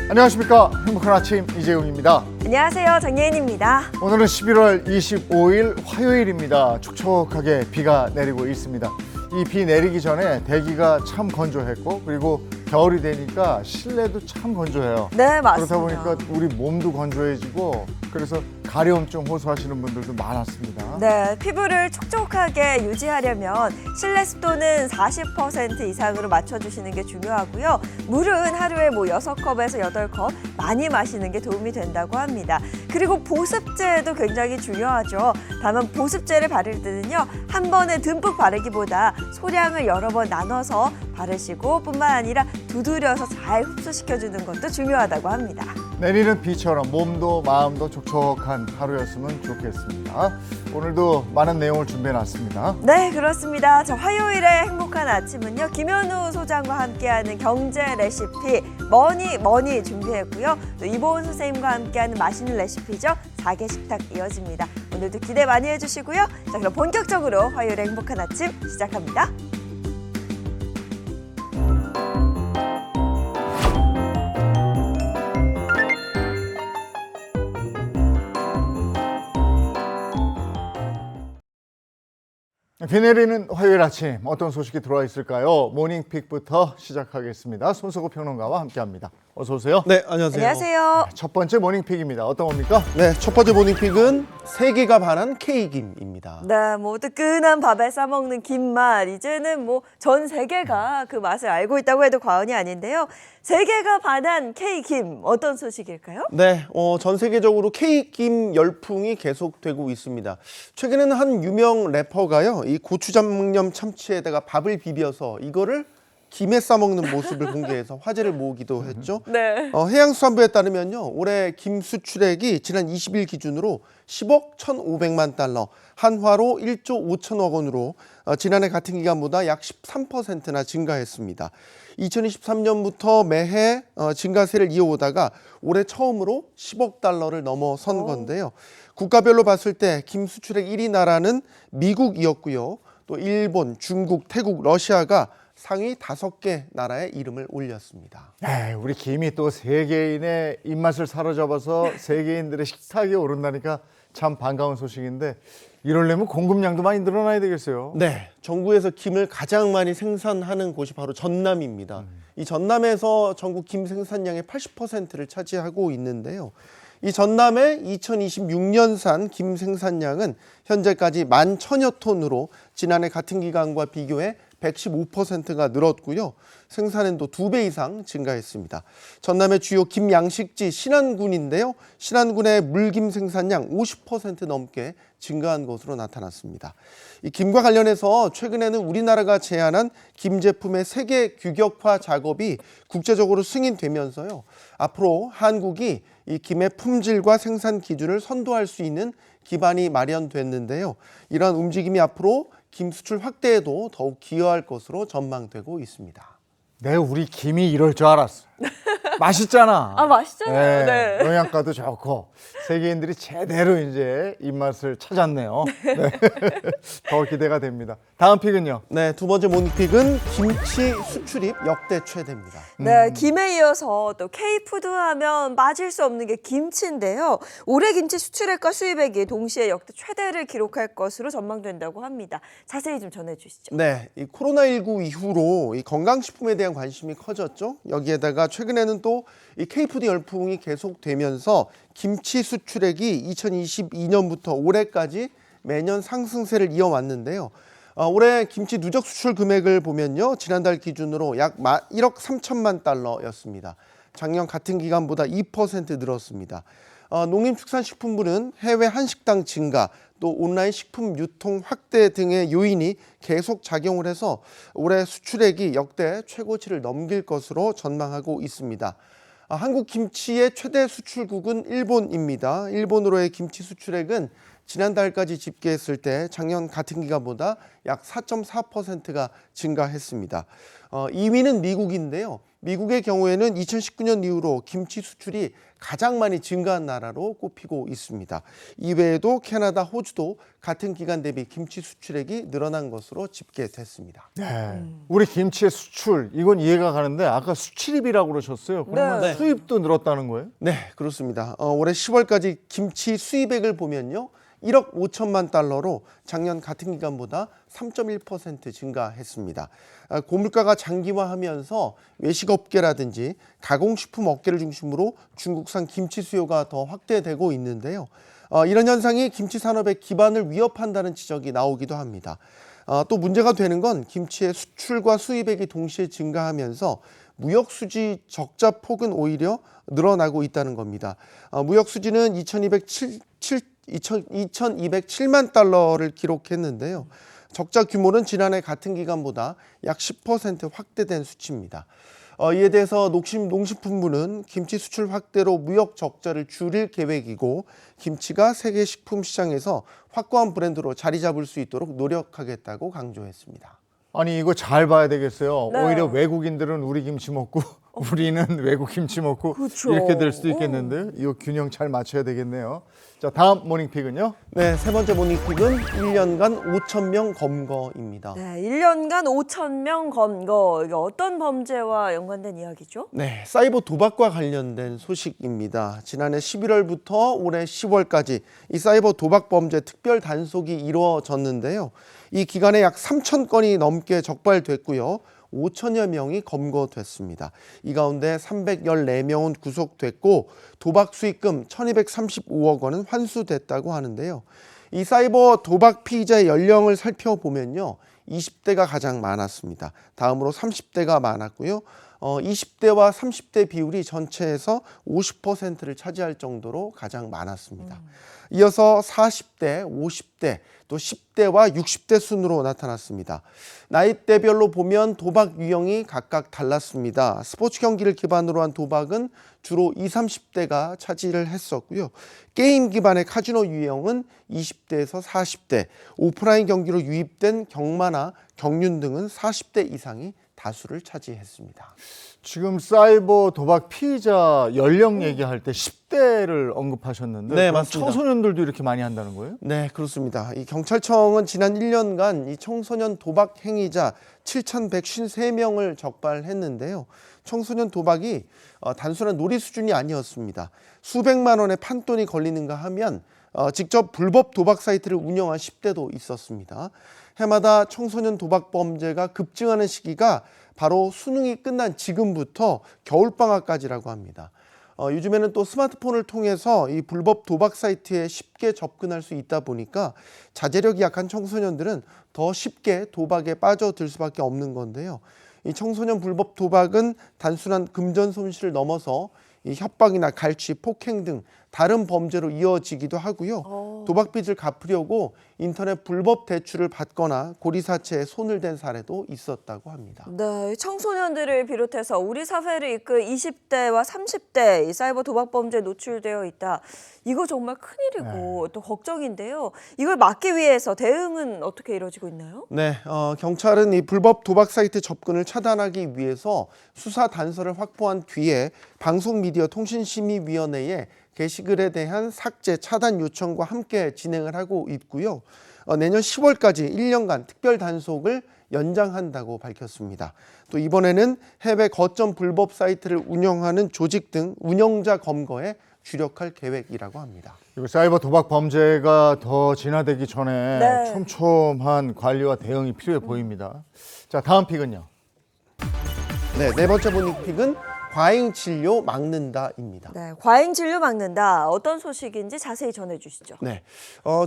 안녕하십니까. 행복한 아침 이재용입니다. 안녕하세요. 정예인입니다. 오늘은 11월 25일 화요일입니다. 촉촉하게 비가 내리고 있습니다. 이 비 내리기 전에 대기가 참 건조했고, 그리고 겨울이 되니까 실내도 참 건조해요. 네, 맞습니다. 그러다 보니까 우리 몸도 건조해지고, 그래서 가려움증 호소하시는 분들도 많았습니다. 네, 피부를 촉촉하게 유지하려면 실내 습도는 40% 이상으로 맞춰주시는 게 중요하고요. 물은 하루에 6컵에서 8컵 많이 마시는 게 도움이 된다고 합니다. 그리고 보습제도 굉장히 중요하죠. 다만 보습제를 바를 때는요, 한 번에 듬뿍 바르기보다 소량을 여러 번 나눠서 바르시고 뿐만 아니라 두드려서 잘 흡수시켜주는 것도 중요하다고 합니다. 내리는 비처럼 몸도 마음도 촉촉한 하루였으면 좋겠습니다. 오늘도 많은 내용을 준비해놨습니다. 네, 그렇습니다. 자, 화요일의 행복한 아침은요, 김현우 소장과 함께하는 경제 레시피 뭐니 준비했고요. 또 이보은 선생님과 함께하는 맛있는 레시피죠. 4개 식탁 이어집니다. 오늘도 기대 많이 해주시고요. 자, 그럼 본격적으로 화요일의 행복한 아침 시작합니다. 비 내리는 화요일 아침 어떤 소식이 들어와 있을까요? 모닝픽부터 시작하겠습니다. 손석구 평론가와 함께합니다. 어서 오세요. 네, 안녕하세요. 안녕하세요. 첫 번째 모닝픽입니다. 어떤 겁니까? 네, 첫 번째 모닝픽은 세계가 반한 K김입니다. 네, 뭐 뜨끈한 밥에 싸먹는 김맛. 이제는 뭐 전 세계가 그 맛을 알고 있다고 해도 과언이 아닌데요. 세계가 반한 K김, 어떤 소식일까요? 네, 전 세계적으로 K김 열풍이 계속되고 있습니다. 최근에는 한 유명 래퍼가요, 이 고추장 양념 참치에다가 밥을 비벼서 이거를 김에 싸먹는 모습을 공개해서 화제를 모으기도 했죠. 네. 해양수산부에 따르면요, 올해 김 수출액이 지난 20일 기준으로 10억 1,500만 달러, 한화로 1조 5천억 원으로 지난해 같은 기간보다 약 13%나 증가했습니다. 2023년부터 매해 증가세를 이어오다가 올해 처음으로 10억 달러를 넘어선 건데요. 국가별로 봤을 때 김 수출액 1위 나라는 미국이었고요. 또 일본, 중국, 태국, 러시아가 상위 5개 나라의 이름을 올렸습니다. 네, 우리 김이 또 세계인의 입맛을 사로잡아서 세계인들의 식탁에 오른다니까 참 반가운 소식인데, 이러려면 공급량도 많이 늘어나야 되겠어요. 네, 전국에서 김을 가장 많이 생산하는 곳이 바로 전남입니다. 이 전남에서 전국 김 생산량의 80%를 차지하고 있는데요. 이 전남의 2026년산 김 생산량은 현재까지 11,000여 톤으로 지난해 같은 기간과 비교해 115%가 늘었고요. 생산량도 2배 이상 증가했습니다. 전남의 주요 김 양식지 신안군인데요. 신안군의 물김 생산량 50% 넘게 증가한 것으로 나타났습니다. 이 김과 관련해서 최근에는 우리나라가 제안한 김 제품의 세계 규격화 작업이 국제적으로 승인되면서요. 앞으로 한국이 이 김의 품질과 생산 기준을 선도할 수 있는 기반이 마련됐는데요. 이러한 움직임이 앞으로 김 수출 확대에도 더욱 기여할 것으로 전망되고 있습니다. 네, 우리 김이 이럴 줄 알았어. 맛있잖아. 아, 맛있잖아요. 네. 영양가도 좋고 세계인들이 제대로 이제 입맛을 찾았네요. 네. 더 기대가 됩니다. 다음 픽은요. 네, 두 번째 모닝픽은 김치 수출입 역대 최대입니다. 네, 김에 이어서 또 K푸드 하면 빠질 수 없는 게 김치인데요. 올해 김치 수출액과 수입액이 동시에 역대 최대를 기록할 것으로 전망된다고 합니다. 자세히 좀 전해주시죠. 네, 이 코로나19 이후로 이 건강식품에 대한 관심이 커졌죠. 여기에다가 최근에는 또 이 K푸드 열풍이 계속되면서 김치 수출액이 2022년부터 올해까지 매년 상승세를 이어왔는데요. 올해 김치 누적 수출 금액을 보면요, 지난달 기준으로 약 1억 3천만 달러였습니다. 작년 같은 기간보다 2% 늘었습니다. 농림축산식품부는 해외 한식당 증가, 또 온라인 식품 유통 확대 등의 요인이 계속 작용을 해서 올해 수출액이 역대 최고치를 넘길 것으로 전망하고 있습니다. 한국 김치의 최대 수출국은 일본입니다. 일본으로의 김치 수출액은 지난달까지 집계했을 때 작년 같은 기간보다 약 4.4%가 증가했습니다. 2위는 미국인데요. 미국의 경우에는 2019년 이후로 김치 수출이 가장 많이 증가한 나라로 꼽히고 있습니다. 이외에도 캐나다, 호주도 같은 기간 대비 김치 수출액이 늘어난 것으로 집계됐습니다. 네. 우리 김치의 수출 이건 이해가 가는데 아까 수출입이라고 그러셨어요. 그러면 네. 수입도 늘었다는 거예요? 네, 그렇습니다. 올해 10월까지 김치 수입액을 보면요. 1억 5천만 달러로 작년 같은 기간보다 3.1% 증가했습니다. 고물가가 장기화하면서 외식업계라든지 가공식품 업계를 중심으로 중국산 김치 수요가 더 확대되고 있는데요. 이런 현상이 김치 산업의 기반을 위협한다는 지적이 나오기도 합니다. 또 문제가 되는 건 김치의 수출과 수입액이 동시에 증가하면서 무역 수지 적자 폭은 오히려 늘어나고 있다는 겁니다. 무역 수지는 2,207만 달러를 기록했는데요. 적자 규모는 지난해 같은 기간보다 약 10% 확대된 수치입니다. 이에 대해서 농식품부는 김치 수출 확대로 무역 적자를 줄일 계획이고 김치가 세계 식품 시장에서 확고한 브랜드로 자리 잡을 수 있도록 노력하겠다고 강조했습니다. 아니 이거 잘 봐야 되겠어요. 네. 오히려 외국인들은 우리 김치 먹고 우리는 외국 김치 먹고 그렇죠. 이렇게 될 수도 있겠는데 이거 균형 잘 맞춰야 되겠네요. 자, 다음 모닝픽은요. 네, 세 번째 모닝픽은 1년간 5천 명 검거입니다. 네, 1년간 5천 명 검거. 이게 어떤 범죄와 연관된 이야기죠? 네, 사이버 도박과 관련된 소식입니다. 지난해 11월부터 올해 10월까지 이 사이버 도박 범죄 특별 단속이 이루어졌는데요. 이 기간에 약 3천 건이 넘게 적발됐고요. 5천여 명이 검거됐습니다. 이 가운데 314명은 구속됐고 도박 수익금 1,235억 원은 환수됐다고 하는데요. 이 사이버 도박 피의자의 연령을 살펴보면요. 20대가 가장 많았습니다. 다음으로 30대가 많았고요. 20대와 30대 비율이 전체에서 50%를 차지할 정도로 가장 많았습니다. 이어서 40대, 50대, 또 10대와 60대 순으로 나타났습니다. 나이대별로 보면 도박 유형이 각각 달랐습니다. 스포츠 경기를 기반으로 한 도박은 주로 20, 30대가 차지를 했었고요. 게임 기반의 카지노 유형은 20대에서 40대, 오프라인 경기로 유입된 경마나 경륜 등은 40대 이상이 다수를 차지했습니다. 지금 사이버 도박 피의자 연령 얘기할 때 10대를 언급하셨는데 네, 그럼 맞습니다. 청소년들도 이렇게 많이 한다는 거예요? 네, 그렇습니다. 이 경찰청은 지난 1년간 이 청소년 도박 행위자 7,153명을 적발했는데요. 청소년 도박이 단순한 놀이 수준이 아니었습니다. 수백만 원의 판돈이 걸리는가 하면 직접 불법 도박 사이트를 운영한 10대도 있었습니다. 해마다 청소년 도박 범죄가 급증하는 시기가 바로 수능이 끝난 지금부터 겨울방학까지라고 합니다. 요즘에는 또 스마트폰을 통해서 이 불법 도박 사이트에 쉽게 접근할 수 있다 보니까 자제력이 약한 청소년들은 더 쉽게 도박에 빠져들 수밖에 없는 건데요. 이 청소년 불법 도박은 단순한 금전 손실을 넘어서 이 협박이나 갈취, 폭행 등 다른 범죄로 이어지기도 하고요. 도박 빚을 갚으려고 인터넷 불법 대출을 받거나 고리사채에 손을 댄 사례도 있었다고 합니다. 네, 청소년들을 비롯해서 우리 사회를 이끌 20대와 30대 이 사이버 도박 범죄에 노출되어 있다. 이거 정말 큰일이고 또 걱정인데요. 이걸 막기 위해서 대응은 어떻게 이루어지고 있나요? 네, 경찰은 이 불법 도박 사이트 접근을 차단하기 위해서 수사 단서를 확보한 뒤에 방송미디어통신심의위원회에 게시글에 대한 삭제, 차단 요청과 함께 진행을 하고 있고요. 내년 10월까지 1년간 특별 단속을 연장한다고 밝혔습니다. 또 이번에는 해외 거점 불법 사이트를 운영하는 조직 등 운영자 검거에 주력할 계획이라고 합니다. 그리고 사이버 도박 범죄가 더 진화되기 전에 네. 촘촘한 관리와 대응이 필요해 보입니다. 자, 다음 픽은요. 네, 네 번째 모닝픽은 과잉 진료 막는다입니다. 네, 과잉 진료 막는다. 어떤 소식인지 자세히 전해주시죠. 네,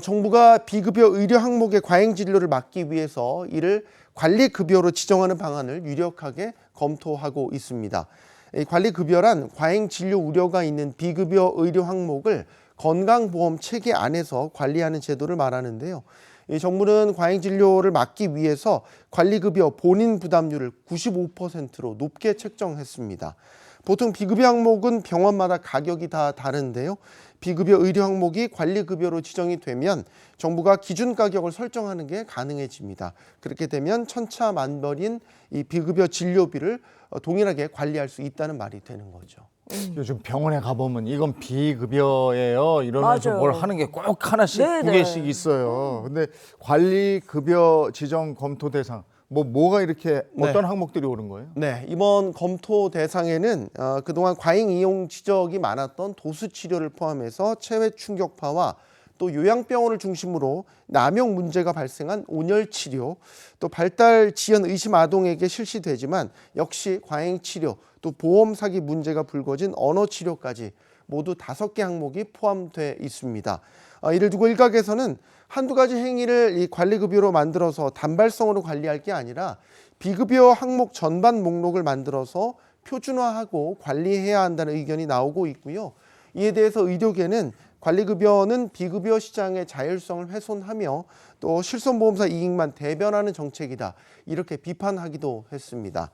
정부가 비급여 의료 항목의 과잉 진료를 막기 위해서 이를 관리급여로 지정하는 방안을 유력하게 검토하고 있습니다. 이 관리급여란 과잉 진료 우려가 있는 비급여 의료 항목을 건강보험 체계 안에서 관리하는 제도를 말하는데요. 이 정부는 과잉 진료를 막기 위해서 관리급여 본인 부담률을 95%로 높게 책정했습니다. 보통 비급여 항목은 병원마다 가격이 다 다른데요. 비급여 의료 항목이 관리급여로 지정이 되면 정부가 기준 가격을 설정하는 게 가능해집니다. 그렇게 되면 천차만별인 이 비급여 진료비를 동일하게 관리할 수 있다는 말이 되는 거죠. 요즘 병원에 가보면 이건 비급여예요 이러면서 맞아요. 뭘 하는 게 꼭 하나씩 네네. 두 개씩 있어요. 근데 관리급여 지정 검토 대상 뭐가 이렇게 네. 어떤 항목들이 오른 거예요? 네, 이번 검토 대상에는 그동안 과잉 이용 지적이 많았던 도수 치료를 포함해서 체외 충격파와 또 요양병원을 중심으로 남용 문제가 발생한 온열 치료, 또 발달 지연 의심 아동에게 실시되지만 역시 과잉 치료, 또 보험 사기 문제가 불거진 언어 치료까지 모두 5개 항목이 포함돼 있습니다. 이를 두고 일각에서는 한두 가지 행위를 이 관리급여로 만들어서 단발성으로 관리할 게 아니라 비급여 항목 전반 목록을 만들어서 표준화하고 관리해야 한다는 의견이 나오고 있고요. 이에 대해서 의료계는 관리급여는 비급여 시장의 자율성을 훼손하며 또 실손보험사 이익만 대변하는 정책이다. 이렇게 비판하기도 했습니다.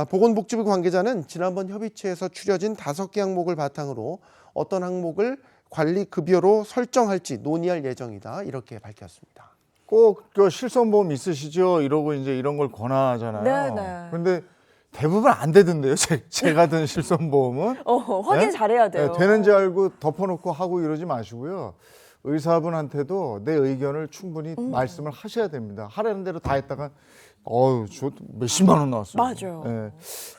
보건복지부 관계자는 지난번 협의체에서 추려진 5개 항목을 바탕으로 어떤 항목을 관리급여로 설정할지 논의할 예정이다. 이렇게 밝혔습니다. 꼭 실손보험 있으시죠? 이러고 이제 이런 걸 권하잖아요. 네네. 근데 대부분 안 되던데요. 제가 든 실손보험은. 확인 네? 잘해야 돼요. 네, 되는지 알고 덮어놓고 하고 이러지 마시고요. 의사분한테도 내 의견을 충분히 말씀을 하셔야 됩니다. 하라는 대로 다 했다가 저 몇십만 원 나왔어요. 맞아요. 네.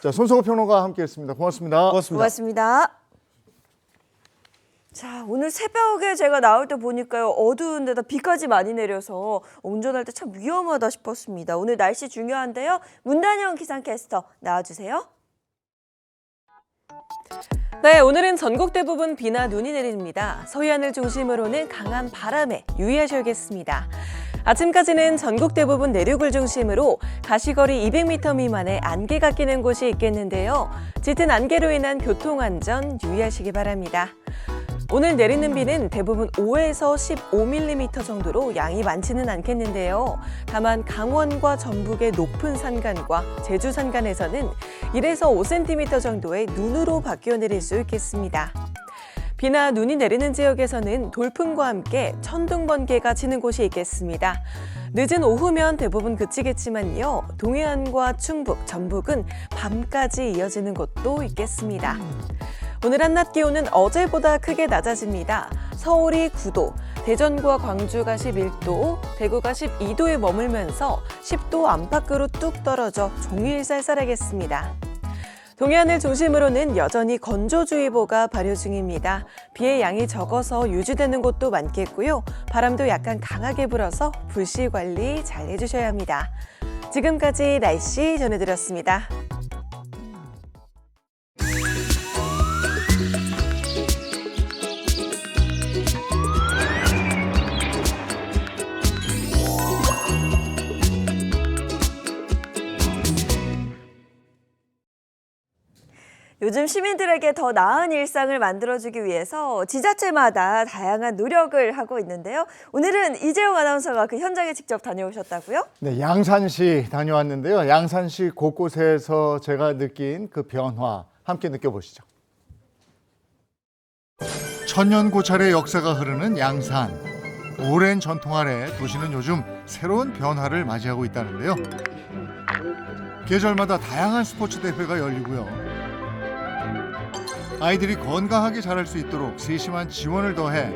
자, 손석호 평론가와 함께했습니다. 고맙습니다. 고맙습니다. 고맙습니다. 자, 오늘 새벽에 제가 나올 때 보니까요. 어두운 데다 비까지 많이 내려서 운전할 때 참 위험하다 싶었습니다. 오늘 날씨 중요한데요. 문단영 기상캐스터 나와주세요. 네, 오늘은 전국 대부분 비나 눈이 내립니다. 서해안을 중심으로는 강한 바람에 유의하셔야겠습니다. 아침까지는 전국 대부분 내륙을 중심으로 가시거리 200m 미만의 안개가 끼는 곳이 있겠는데요. 짙은 안개로 인한 교통안전 유의하시기 바랍니다. 오늘 내리는 비는 대부분 5에서 15mm 정도로 양이 많지는 않겠는데요. 다만 강원과 전북의 높은 산간과 제주 산간에서는 1에서 5cm 정도의 눈으로 바뀌어 내릴 수 있겠습니다. 비나 눈이 내리는 지역에서는 돌풍과 함께 천둥, 번개가 치는 곳이 있겠습니다. 늦은 오후면 대부분 그치겠지만요. 동해안과 충북, 전북은 밤까지 이어지는 곳도 있겠습니다. 오늘 한낮 기온은 어제보다 크게 낮아집니다. 서울이 9도, 대전과 광주가 11도, 대구가 12도에 머물면서 10도 안팎으로 뚝 떨어져 종일 쌀쌀하겠습니다. 동해안을 중심으로는 여전히 건조주의보가 발효 중입니다. 비의 양이 적어서 유지되는 곳도 많겠고요. 바람도 약간 강하게 불어서 불씨 관리 잘 해주셔야 합니다. 지금까지 날씨 전해드렸습니다. 요즘 시민들에게 더 나은 일상을 만들어주기 위해서 지자체마다 다양한 노력을 하고 있는데요. 오늘은 이재용 아나운서가 그 현장에 직접 다녀오셨다고요? 네, 양산시 다녀왔는데요. 양산시 곳곳에서 제가 느낀 그 변화 함께 느껴보시죠. 천년 고찰의 역사가 흐르는 양산. 오랜 전통 아래 도시는 요즘 새로운 변화를 맞이하고 있다는데요. 계절마다 다양한 스포츠 대회가 열리고요. 아이들이 건강하게 자랄 수 있도록 세심한 지원을 더해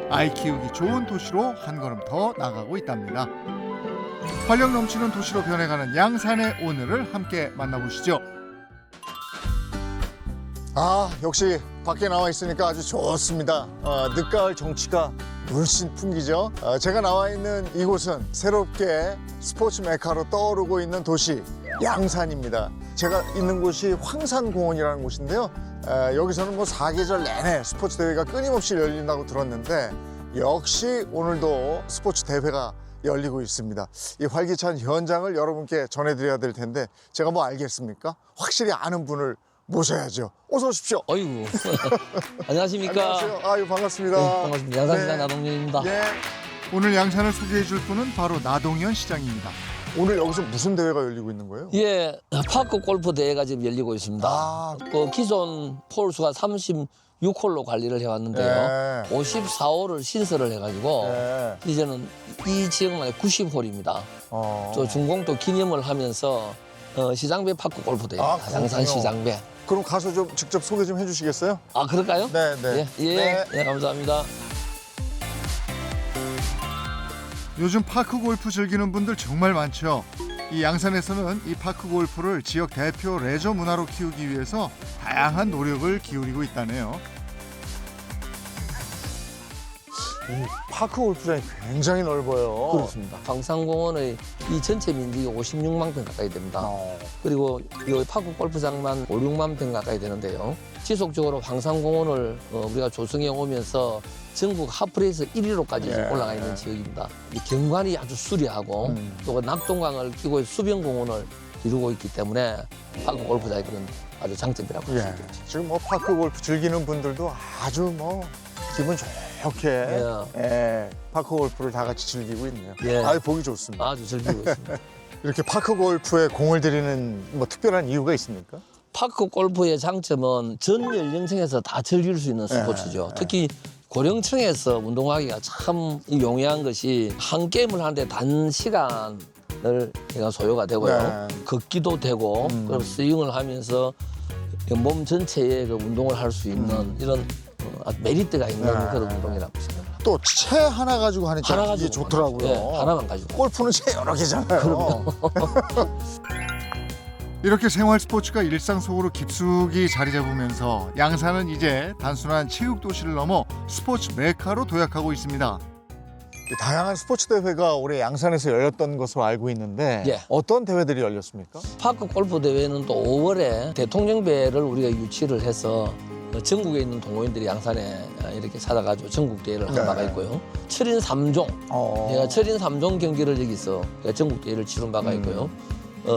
아이 키우기 좋은 도시로 한 걸음 더 나가고 있답니다. 활력 넘치는 도시로 변해가는 양산의 오늘을 함께 만나보시죠. 역시 밖에 나와 있으니까 아주 좋습니다. 늦가을 정취가 물씬 풍기죠. 제가 나와 있는 이곳은 새롭게 스포츠 메카로 떠오르고 있는 도시 양산입니다. 제가 있는 곳이 황산공원이라는 곳인데요. 여기서는 뭐 사계절 내내 스포츠 대회가 끊임없이 열린다고 들었는데 역시 오늘도 스포츠 대회가 열리고 있습니다. 이 활기찬 현장을 여러분께 전해드려야 될 텐데 제가 뭐 알겠습니까? 확실히 아는 분을 모셔야죠. 어서 오십시오. 어이구. 안녕하십니까. 안녕하세요. 아유 반갑습니다. 네, 반갑습니다. 양산시장 네. 나동현입니다. 예. 오늘 양산을 소개해 줄 분은 바로 나동현 시장입니다. 오늘 여기서 무슨 대회가 열리고 있는 거예요? 예, 파크 골프 대회가 지금 열리고 있습니다. 아. 기존 홀 수가 36홀로 관리를 해왔는데요. 54홀을 신설을 해가지고 네. 이제는 이 지역만의 90홀입니다. 어. 저 준공도 기념을 하면서 시장배 파크 골프 대회입니다. 그렇군요. 양산 시장배. 그럼 가서 좀 직접 소개 좀 해주시겠어요? 아, 그럴까요? 네, 네. 예, 감사합니다. 요즘 파크 골프 즐기는 분들 정말 많죠. 이 양산에서는 이 파크 골프를 지역 대표 레저 문화로 키우기 위해서 다양한 노력을 기울이고 있다네요. 파크 골프장이 굉장히 넓어요. 그렇습니다. 광산공원의 이 전체 면적이 56만 평 가까이 됩니다. 그리고 이 파크 골프장만 5, 6만 평 가까이 되는데요. 지속적으로 광산공원을 우리가 조성해 오면서 전국 하프레이스 1위로까지 예. 올라가 있는 지역입니다. 이 경관이 아주 수려하고 또 낙동강을 끼고 수변공원을 이루고 있기 때문에 파크 골프장의 그런 아주 장점이라고 할 수 예. 있겠죠. 지금 뭐 파크 골프 즐기는 분들도 아주 뭐 기분 좋게 예, 파크 골프를 다 같이 즐기고 있네요. 예. 아주 보기 좋습니다. 아주 즐기고 있습니다. 이렇게 파크 골프에 공을 들이는 뭐 특별한 이유가 있습니까? 파크 골프의 장점은 전 연령층에서 다 즐길 수 있는 스포츠죠. 특히 고령층에서 운동하기가 참 용이한 것이 한 게임을 하는데 단시간을 얘가 소요가 되고요. 네. 걷기도 되고 그리고 스윙을 하면서 몸 전체에 그 운동을 할 수 있는 이런 아주 메리트가 있는 네. 그런 운동이라고 생각합니다. 또 채 하나 가지고 하니까 하나 이게 가지고 좋더라고요. 예, 하나만 가지고. 골프는 채 여러 개잖아요. 이렇게 생활 스포츠가 일상 속으로 깊숙이 자리 잡으면서 양산은 이제 단순한 체육 도시를 넘어 스포츠 메카로 도약하고 있습니다. 다양한 스포츠 대회가 올해 양산에서 열렸던 것으로 알고 있는데 예. 어떤 대회들이 열렸습니까? 파크 골프 대회는 또 5월에 대통령배를 우리가 유치를 해서 전국에 있는 동호인들이 양산에 이렇게 찾아가지고 전국 대회를 한 네. 바가 있고요. 철인 3종, 내가 철인 3종 경기를 여기서 전국 대회를 치른 바가 있고요.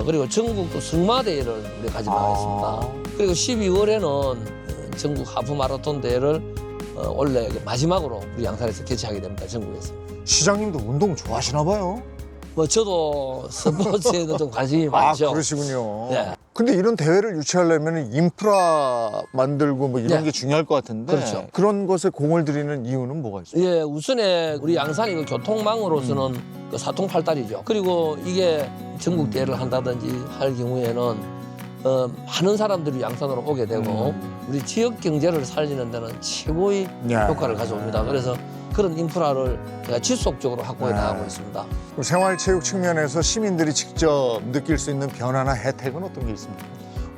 그리고 전국도 승마 대회를 우리가 가진 바가 있습니다. 그리고 12월에는 전국 하프 마라톤 대회를 원래 마지막으로 우리 양산에서 개최하게 됩니다. 전국에서. 시장님도 운동 좋아하시나 봐요. 뭐 저도 스포츠에는 좀 관심이 많죠. 아, 그러시군요. 네. 근데 이런 대회를 유치하려면 인프라 만들고 뭐 이런 네. 게 중요할 것 같은데 그렇죠. 그런 것에 공을 들이는 이유는 뭐가 있어요? 예, 우선에 우리 양산이 그 교통망으로서는 그 사통팔달이죠. 그리고 이게 전국 대회를 한다든지 할 경우에는 많은 사람들이 양산으로 오게 되고 우리 지역 경제를 살리는 데는 최고의 야. 효과를 가져옵니다. 그래서 그런 인프라를 제가 지속적으로 확보해 나가고 있습니다. 그럼 생활체육 측면에서 시민들이 직접 느낄 수 있는 변화나 혜택은 어떤 게 있습니까?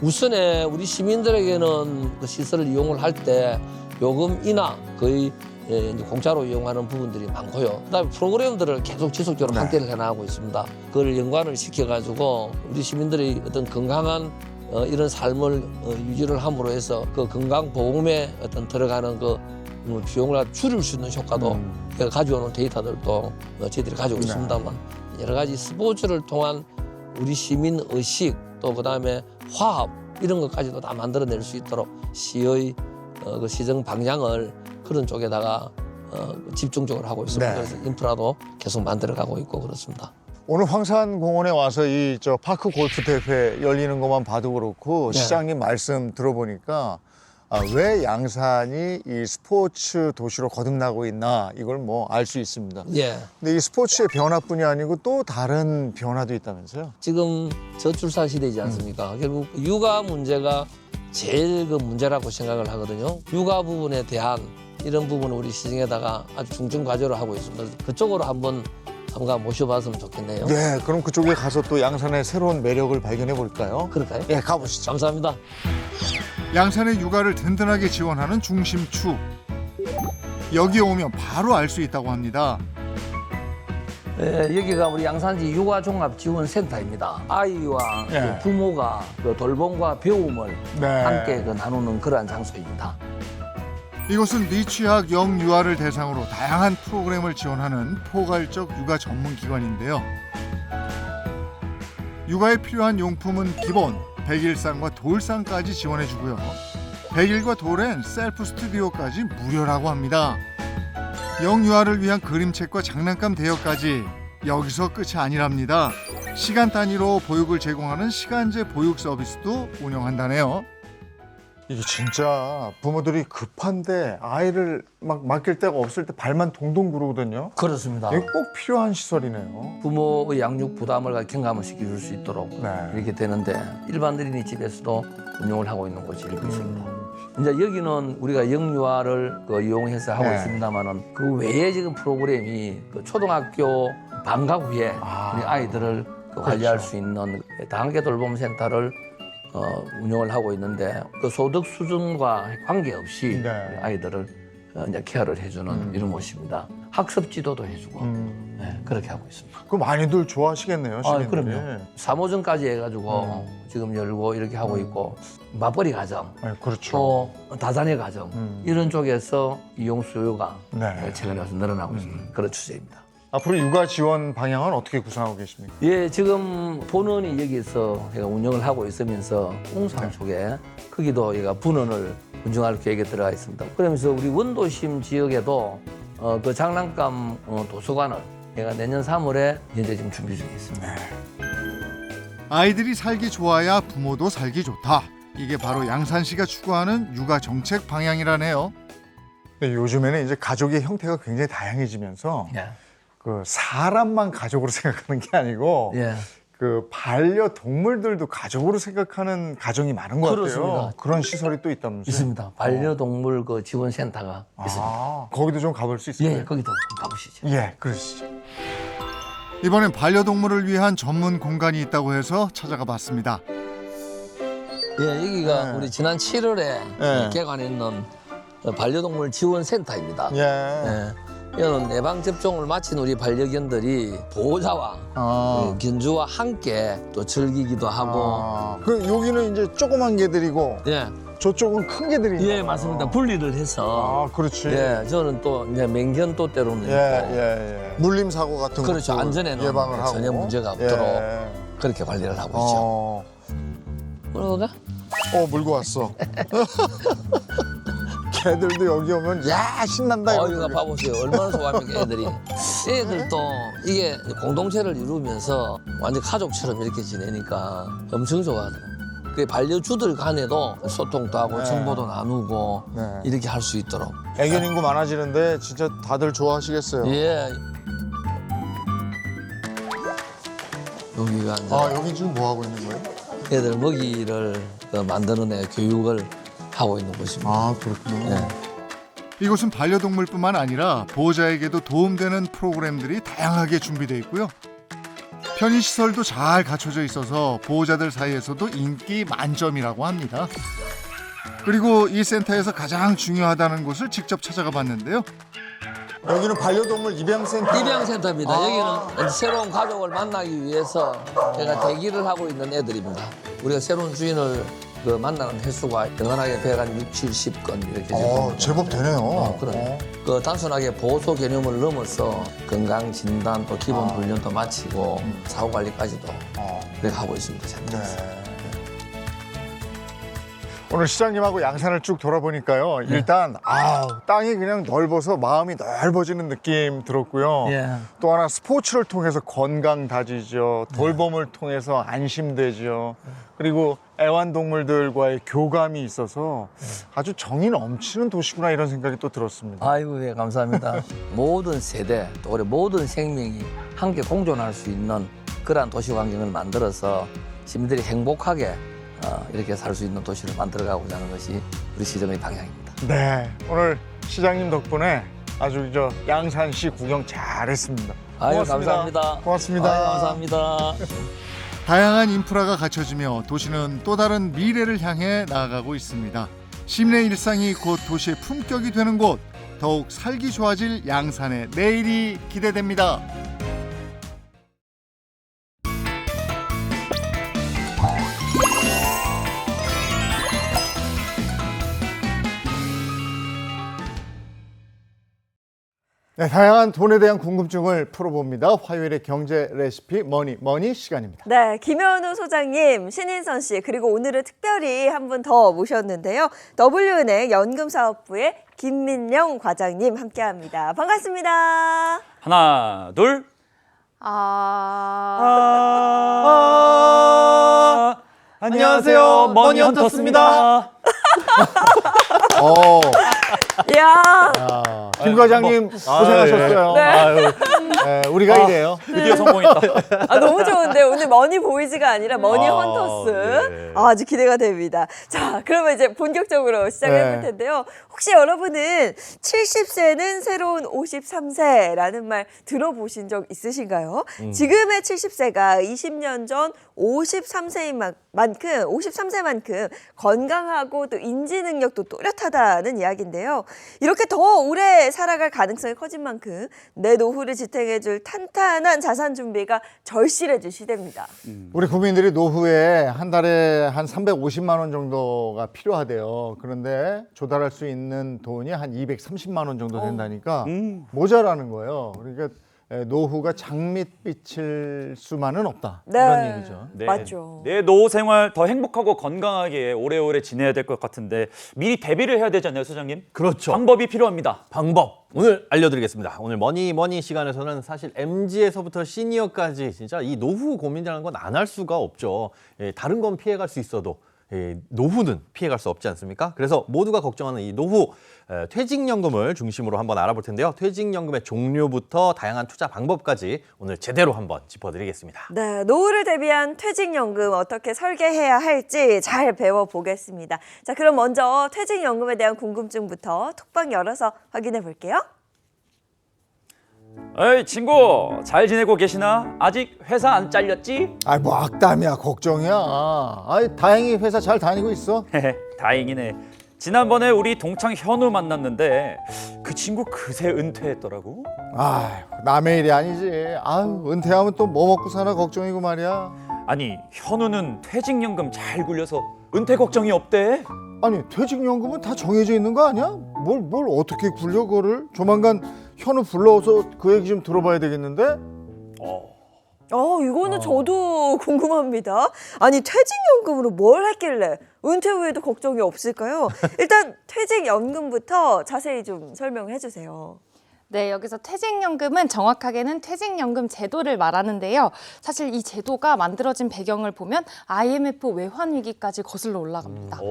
우선에 우리 시민들에게는 그 시설을 이용을 할 때 요금 인하 거의 이제 공짜로 이용하는 부분들이 많고요. 그다음에 프로그램들을 계속 지속적으로 네. 확대를 해나가고 있습니다. 그걸 연관을 시켜가지고 우리 시민들이 어떤 건강한 이런 삶을 유지를 함으로 해서 그 건강보험에 어떤 들어가는 그 비용을 줄일 수 있는 효과도 가져오는 데이터들도 저희들이 가지고 있습니다만 여러 가지 스포츠를 통한 우리 시민 의식 또 그다음에 화합 이런 것까지도 다 만들어낼 수 있도록 시의 그 시정 방향을 그런 쪽에다가 집중적으로 하고 있습니다. 네. 그래서 인프라도 계속 만들어가고 있고 그렇습니다. 오늘 황산공원에 와서 이 파크 골프 대회 열리는 것만 봐도 그렇고 네. 시장님 말씀 들어보니까 왜 양산이 이 스포츠 도시로 거듭나고 있나 이걸 뭐 알 수 있습니다. 예. 근데 이 스포츠의 변화뿐이 아니고 또 다른 변화도 있다면서요? 지금 저출산 시대이지 않습니까? 결국 육아 문제가 제일 그 문제라고 생각을 하거든요. 육아 부분에 대한 이런 부분을 우리 시정에다가 아주 중점 과제로 하고 있습니다. 그쪽으로 한번 모셔봤으면 좋겠네요. 네, 그럼 그쪽에 가서 또 양산의 새로운 매력을 발견해 볼까요? 그럴까요? 예, 가보시죠. 감사합니다. 양산의 육아를 든든하게 지원하는 중심축. 여기에 오면 바로 알 수 있다고 합니다. 여기가 우리 양산시 육아종합지원센터입니다. 아이와 예. 그 부모가 그 돌봄과 배움을 네. 함께 그 나누는 그러한 장소입니다. 이곳은 미취학 영유아를 대상으로 다양한 프로그램을 지원하는 포괄적 육아 전문 기관인데요. 육아에 필요한 용품은 기본, 백일상과 돌상까지 지원해주고요. 백일과 돌엔 셀프 스튜디오까지 무료라고 합니다. 영유아를 위한 그림책과 장난감 대여까지 여기서 끝이 아니랍니다. 시간 단위로 보육을 제공하는 시간제 보육 서비스도 운영한다네요. 이게 진짜 부모들이 급한데 아이를 막 맡길 데가 없을 때 발만 동동 구르거든요. 그렇습니다. 이게 꼭 필요한 시설이네요. 부모의 양육 부담을 경감을 시켜줄 수 있도록 네. 이렇게 되는데 일반 어린이집에서도 운영을 하고 있는 곳이 이렇게 있습니다. 이제 여기는 우리가 영유아를 이용해서 하고 네. 있습니다만은 그 외에 지금 프로그램이 그 초등학교 방과 후에 우리 아이들을 관리할 수 있는 다학교 돌봄 센터를 운영을 하고 있는데 그 소득 수준과 관계없이 네. 우리 아이들을 이제 케어를 해주는 이런 곳입니다. 학습 지도도 해주고 네, 그렇게 하고 있습니다. 그거 많이들 좋아하시겠네요, 시민들이. 그럼요. 3호점까지 해가지고 지금 열고 이렇게 하고 있고 맞벌이 가정, 네, 그렇죠. 또 다자녀 가정 이런 쪽에서 이용 수요가 네. 최근에 와서 늘어나고 있습니다. 그런 추세입니다. 앞으로 육아 지원 방향은 어떻게 구상하고 계십니까? 예, 지금 본원이 여기서 제가 운영을 하고 있으면서 웅산 쪽에 거기도 얘가 분원을 운영할 계획에 들어가 있습니다. 그러면서 우리 원도심 지역에도 그 장난감 도서관을 얘가 내년 3월에 현재 지금 준비 중에 있습니다. 아이들이 살기 좋아야 부모도 살기 좋다. 이게 바로 양산시가 추구하는 육아 정책 방향이라네요. 요즘에는 이제 가족의 형태가 굉장히 다양해지면서 예. 그 사람만 가족으로 생각하는 게 아니고 예. 그 반려동물들도 가족으로 생각하는 가정이 많은 것 같아요. 그렇습니다. 그런 시설이 또 있다면서요? 있습니다. 반려동물 그 지원센터가 있습니다. 아, 거기도 좀 가볼 수 있을까요? 예, 거기도 가보시죠. 예, 그러시죠. 이번엔 반려동물을 위한 전문 공간이 있다고 해서 찾아가 봤습니다. 예, 여기가 네. 우리 지난 7월에 네. 개관했는 반려동물 지원센터입니다. 예. 예. 이거는 예방 접종을 마친 우리 반려견들이 보호자와 견주와 함께 또 즐기기도 하고. 그 여기는 이제 조그만 개들이고 예, 저쪽은 큰 개들이. 예, 맞습니다. 분리를 해서. 아, 그렇지. 예, 저는 또 이제 맹견 또 때로는 예. 물림 사고 같은 그렇죠. 것도 안전에는 예방을 하고 전혀 문제가 없도록 예. 그렇게 관리를 하고 있죠. 물어볼까? 물고 왔어. 개들도 여기 오면 야 신난다 이거 이러고. 봐보세요. 얼마나 좋아합니까, 애들이. 애들도 이게 공동체를 이루면서 완전 가족처럼 이렇게 지내니까 엄청 좋아하더라고요. 그 반려주들 간에도 소통도 하고 네. 정보도 나누고 네. 이렇게 할 수 있도록. 애견 인구 많아지는데 진짜 다들 좋아하시겠어요. 예. 여기가 이제 여기 지금 뭐 하고 있는 거예요? 애들 먹이를 만드는 애 교육을 하고 있는 곳입니다. 그렇군요. 네. 이곳은 반려동물뿐만 아니라 보호자에게도 도움되는 프로그램들이 다양하게 준비되어 있고요. 편의시설도 잘 갖춰져 있어서 보호자들 사이에서도 인기 만점이라고 합니다. 그리고 이 센터에서 가장 중요하다는 곳을 직접 찾아가 봤는데요. 여기는 반려동물 입양센터. 입양센터입니다. 여기는 새로운 가족을 만나기 위해서 제가 대기를 하고 있는 애들입니다. 우리가 새로운 주인을 만나는 횟수가 영원하게 160, 70건 이렇게 됩니다. 제법 되네요. 그럼 그 단순하게 보호소 개념을 넘어서 건강 진단 또 기본 훈련도 마치고 사후 관리까지도 그렇게 하고 있습니다. 네. 오늘 시장님하고 양산을 쭉 돌아보니까요. 일단 땅이 그냥 넓어서 마음이 넓어지는 느낌 들었고요. 예. 또 하나 스포츠를 통해서 건강 다지죠. 돌봄을 통해서 안심되죠. 그리고 애완동물들과의 교감이 있어서 아주 정이 넘치는 도시구나 이런 생각이 또 들었습니다. 아이고, 예, 감사합니다. 모든 세대, 또 우리 모든 생명이 함께 공존할 수 있는 그러한 도시 환경을 만들어서 시민들이 행복하게 이렇게 살 수 있는 도시를 만들어가고자 하는 것이 우리 시정의 방향입니다. 네, 오늘 시장님 덕분에 아주 양산시 구경 잘했습니다. 아유, 고맙습니다. 감사합니다. 고맙습니다. 아유, 감사합니다. 다양한 인프라가 갖춰지며 도시는 또 다른 미래를 향해 나아가고 있습니다. 시민의 일상이 곧 도시의 품격이 되는 곳, 더욱 살기 좋아질 양산의 내일이 기대됩니다. 네, 다양한 돈에 대한 궁금증을 풀어봅니다. 화요일의 경제 레시피 머니 시간입니다. 네, 김현우 소장님, 신인선 씨, 그리고 오늘은 특별히 한 분 더 모셨는데요. W은행 연금사업부의 김민영 과장님 함께합니다. 반갑습니다. 하나, 둘. 안녕하세요. 머니헌터스입니다. 이야, 김 과장님 고생하셨어요. 우리가 이래요. 드디어 성공했다. 너무 좋은데 오늘 머니 보이즈가 아니라 머니 헌터스. 네. 아주 기대가 됩니다. 자, 그러면 이제 본격적으로 시작을 해볼 텐데요. 혹시 여러분은 70세는 새로운 53세라는 말 들어보신 적 있으신가요? 지금의 70세가 20년 전 53세만큼 건강하고 또 인지 능력도 또렷하다는 이야기인데요. 이렇게 더 오래 살아갈 가능성이 커진 만큼 내 노후를 지탱해줄 탄탄한 자산 준비가 절실해질 시대입니다. 우리 국민들이 노후에 한 달에 한 350만 원 정도가 필요하대요. 그런데 조달할 수 있는 돈이 한 230만 원 정도 된다니까 모자라는 거예요. 그러니까 노후가 장밋빛일 수만은 없다. 이런 얘기죠. 네. 맞죠. 내 노후 생활 더 행복하고 건강하게 오래오래 지내야 될 것 같은데 미리 대비를 해야 되잖아요, 소장님. 그렇죠. 방법이 필요합니다. 방법 오늘 알려드리겠습니다. 오늘 머니 시간에서는 사실 MZ에서부터 시니어까지 진짜 이 노후 고민이라는 건 안 할 수가 없죠. 다른 건 피해갈 수 있어도 노후는 피해갈 수 없지 않습니까? 그래서 모두가 걱정하는 이 노후 퇴직연금을 중심으로 한번 알아볼 텐데요. 퇴직연금의 종류부터 다양한 투자 방법까지 오늘 제대로 한번 짚어드리겠습니다. 네, 노후를 대비한 퇴직연금 어떻게 설계해야 할지 잘 배워보겠습니다. 자, 그럼 먼저 퇴직연금에 대한 궁금증부터 톡방 열어서 확인해 볼게요. 에이 친구, 잘 지내고 계시나? 아직 회사 안 잘렸지? 뭐 악담이야, 걱정이야. 다행히 회사 잘 다니고 있어. 다행이네. 지난번에 우리 동창 현우 만났는데 그 친구 그새 은퇴했더라고. 남의 일이 아니지. 은퇴하면 또 뭐 먹고 사나 걱정이고 말이야. 아니, 현우는 퇴직연금 잘 굴려서 은퇴 걱정이 없대. 아니, 퇴직연금은 다 정해져 있는 거 아니야? 뭘 어떻게 굴려 그거를? 조만간 현우 불러서 그 얘기 좀 들어봐야 되겠는데? 이거는 저도 궁금합니다. 아니, 퇴직연금으로 뭘 했길래 은퇴 후에도 걱정이 없을까요? 일단 퇴직연금부터 자세히 좀 설명해 주세요. 네, 여기서 퇴직연금은 정확하게는 퇴직연금 제도를 말하는데요. 사실 이 제도가 만들어진 배경을 보면 IMF 외환위기까지 거슬러 올라갑니다.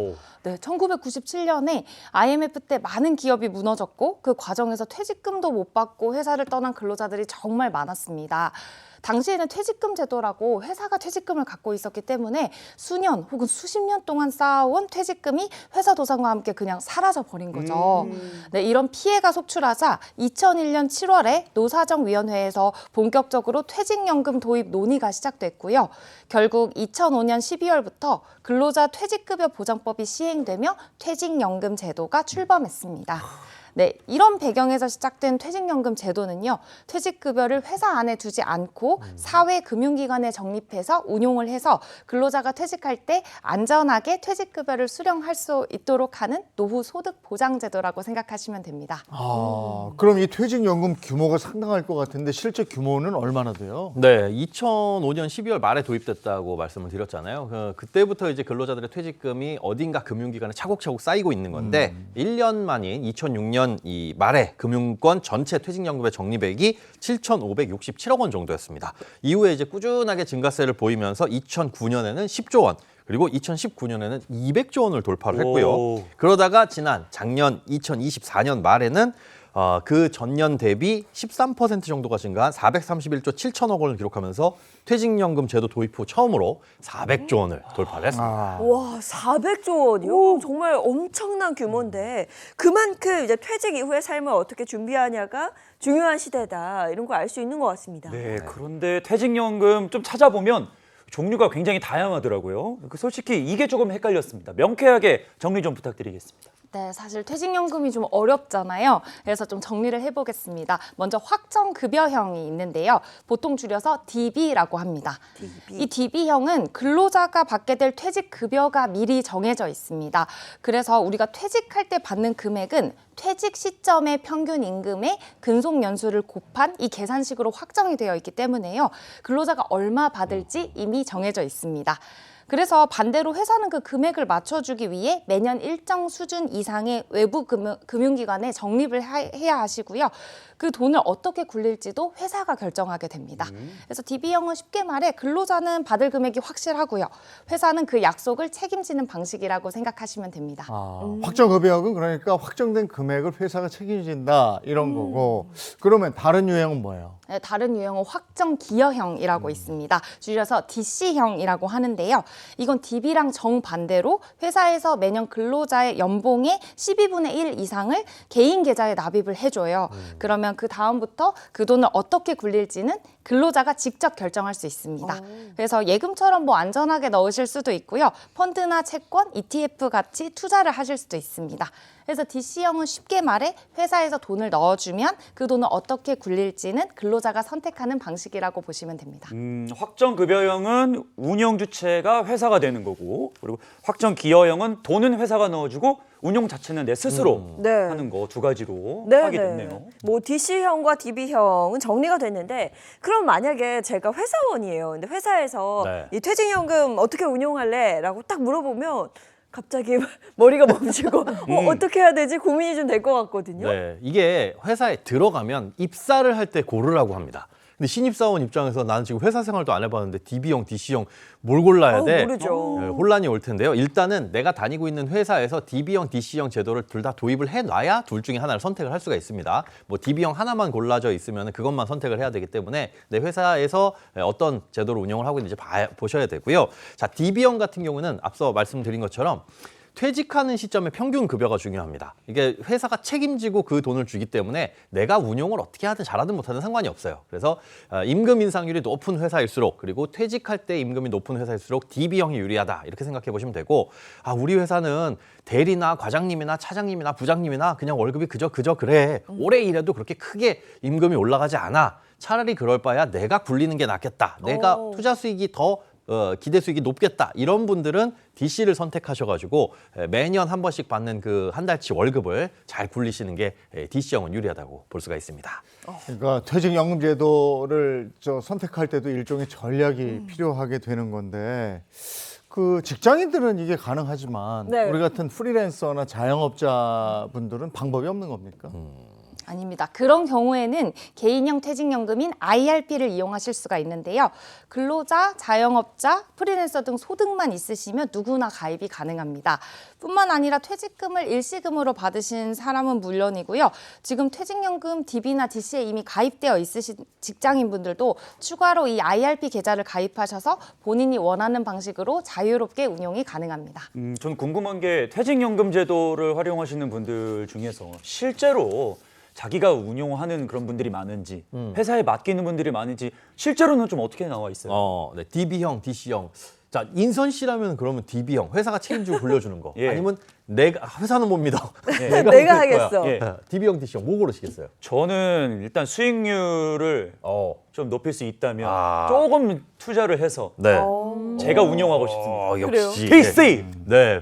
네, 1997년에 IMF 때 많은 기업이 무너졌고 그 과정에서 퇴직금도 못 받고 회사를 떠난 근로자들이 정말 많았습니다. 당시에는 퇴직금 제도라고 회사가 퇴직금을 갖고 있었기 때문에 수년 혹은 수십 년 동안 쌓아온 퇴직금이 회사 도산과 함께 그냥 사라져버린 거죠. 네, 이런 피해가 속출하자 2001년 7월에 노사정위원회에서 본격적으로 퇴직연금 도입 논의가 시작됐고요. 결국 2005년 12월부터 근로자 퇴직급여 보장법이 시행되며 퇴직연금 제도가 출범했습니다. 네, 이런 배경에서 시작된 퇴직연금 제도는요, 퇴직급여를 회사 안에 두지 않고 사회금융기관에 적립해서 운용을 해서 근로자가 퇴직할 때 안전하게 퇴직급여를 수령할 수 있도록 하는 노후 소득 보장제도라고 생각하시면 됩니다. 그럼 이 퇴직연금 규모가 상당할 것 같은데 실제 규모는 얼마나 돼요? 네, 2005년 12월 말에 도입됐다고 말씀을 드렸잖아요. 그때부터 이제 근로자들의 퇴직금이 어딘가 금융기관에 차곡차곡 쌓이고 있는 건데 1년 만인 2006년 이 말에 금융권 전체 퇴직연금의 적립액이 7,567억 원 정도였습니다. 이후에 이제 꾸준하게 증가세를 보이면서 2009년에는 10조 원, 그리고 2019년에는 200조 원을 돌파를 했고요. 그러다가 작년 2024년 말에는 그 전년 대비 13% 정도가 증가한 431조 7천억 원을 기록하면서 퇴직연금 제도 도입 후 처음으로 400조 원을 돌파를 했습니다. 와, 400조 원이요? 정말 엄청난 규모인데 그만큼 이제 퇴직 이후의 삶을 어떻게 준비하냐가 중요한 시대다. 이런 거 알 수 있는 것 같습니다. 네, 그런데 퇴직연금 좀 찾아보면 종류가 굉장히 다양하더라고요. 솔직히 이게 조금 헷갈렸습니다. 명쾌하게 정리 좀 부탁드리겠습니다. 네, 사실 퇴직연금이 좀 어렵잖아요. 그래서 좀 정리를 해보겠습니다. 먼저 확정급여형이 있는데요. 보통 줄여서 DB라고 합니다. 이 DB형은 근로자가 받게 될 퇴직급여가 미리 정해져 있습니다. 그래서 우리가 퇴직할 때 받는 금액은 퇴직 시점의 평균 임금의 근속 연수를 곱한 이 계산식으로 확정이 되어 있기 때문에요. 근로자가 얼마 받을지 이미 정해져 있습니다. 그래서 반대로 회사는 그 금액을 맞춰주기 위해 매년 일정 수준 이상의 외부 금융기관에 적립을 해야 하시고요. 그 돈을 어떻게 굴릴지도 회사가 결정하게 됩니다. 그래서 DB형은 쉽게 말해 근로자는 받을 금액이 확실하고요. 회사는 그 약속을 책임지는 방식이라고 생각하시면 됩니다. 확정급여액은 그러니까 확정된 금액을 회사가 책임진다 이런 거고 그러면 다른 유형은 뭐예요? 네, 다른 유형은 확정기여형이라고 있습니다. 줄여서 DC형이라고 하는데요. 이건 DB랑 정반대로 회사에서 매년 근로자의 연봉의 12분의 1 이상을 개인 계좌에 납입을 해줘요. 그러면 그 다음부터 그 돈을 어떻게 굴릴지는 근로자가 직접 결정할 수 있습니다. 그래서 예금처럼 뭐 안전하게 넣으실 수도 있고요. 펀드나 채권, ETF 같이 투자를 하실 수도 있습니다. 그래서 DC형은 쉽게 말해 회사에서 돈을 넣어주면 그 돈을 어떻게 굴릴지는 근로자가 선택하는 방식이라고 보시면 됩니다. 확정급여형은 운영 주체가 회사가 되는 거고, 그리고 확정기여형은 돈은 회사가 넣어주고 운용 자체는 내 스스로 네. 하는 거 두 가지로 네, 하게 네. 됐네요. 뭐 DC형과 DB형은 정리가 됐는데 그럼 만약에 제가 회사원이에요. 근데 회사에서 네. 이 퇴직연금 어떻게 운용할래? 라고 딱 물어보면 갑자기 머리가 멈추고 어떻게 해야 되지? 고민이 좀 될 것 같거든요. 네, 이게 회사에 들어가면 입사를 할 때 고르라고 합니다. 근데 신입사원 입장에서 나는 지금 회사 생활도 안 해봤는데 DB형, DC형 뭘 골라야 돼? 모르죠. 네, 혼란이 올 텐데요. 일단은 내가 다니고 있는 회사에서 DB형, DC형 제도를 둘 다 도입을 해놔야 둘 중에 하나를 선택을 할 수가 있습니다. 뭐 DB형 하나만 골라져 있으면 그것만 선택을 해야 되기 때문에 내 회사에서 어떤 제도를 운영을 하고 있는지 보셔야 되고요. 자, DB형 같은 경우는 앞서 말씀드린 것처럼 퇴직하는 시점에 평균 급여가 중요합니다. 이게 회사가 책임지고 그 돈을 주기 때문에 내가 운용을 어떻게 하든 잘하든 못하든 상관이 없어요. 그래서 임금 인상률이 높은 회사일수록 그리고 퇴직할 때 임금이 높은 회사일수록 DB형이 유리하다 이렇게 생각해 보시면 되고 우리 회사는 대리나 과장님이나 차장님이나 부장님이나 그냥 월급이 그저 그래. 오래 일해도 그렇게 크게 임금이 올라가지 않아. 차라리 그럴 바야 내가 굴리는 게 낫겠다. 내가 투자 수익이 더 기대 수익이 높겠다. 이런 분들은 DC를 선택하셔가지고 매년 한 번씩 받는 그 한 달치 월급을 잘 굴리시는 게 DC형은 유리하다고 볼 수가 있습니다. 그러니까 퇴직연금 제도를 선택할 때도 일종의 전략이 필요하게 되는 건데 그 직장인들은 이게 가능하지만 네. 우리 같은 프리랜서나 자영업자 분들은 방법이 없는 겁니까? 아닙니다. 그런 경우에는 개인형 퇴직연금인 IRP를 이용하실 수가 있는데요. 근로자, 자영업자, 프리랜서 등 소득만 있으시면 누구나 가입이 가능합니다. 뿐만 아니라 퇴직금을 일시금으로 받으신 사람은 물론이고요. 지금 퇴직연금 DB나 DC에 이미 가입되어 있으신 직장인분들도 추가로 이 IRP 계좌를 가입하셔서 본인이 원하는 방식으로 자유롭게 운용이 가능합니다. 전 궁금한 게 퇴직연금 제도를 활용하시는 분들 중에서 실제로 자기가 운용하는 그런 분들이 많은지 회사에 맡기는 분들이 많은지 실제로는 좀 어떻게 나와 있어요? 네, DB형, DC형. 자, 인선 씨라면 그러면 DB형, 회사가 책임지고 굴려주는 거. 예. 아니면 내가 회사는 못 믿어. 내가 하겠어. 예. DB형, DC형 뭐 고르시겠어요? 저는 일단 수익률을 좀 높일 수 있다면 아. 조금 투자를 해서 네. 제가 운영하고 싶습니다. 역시. TC 네.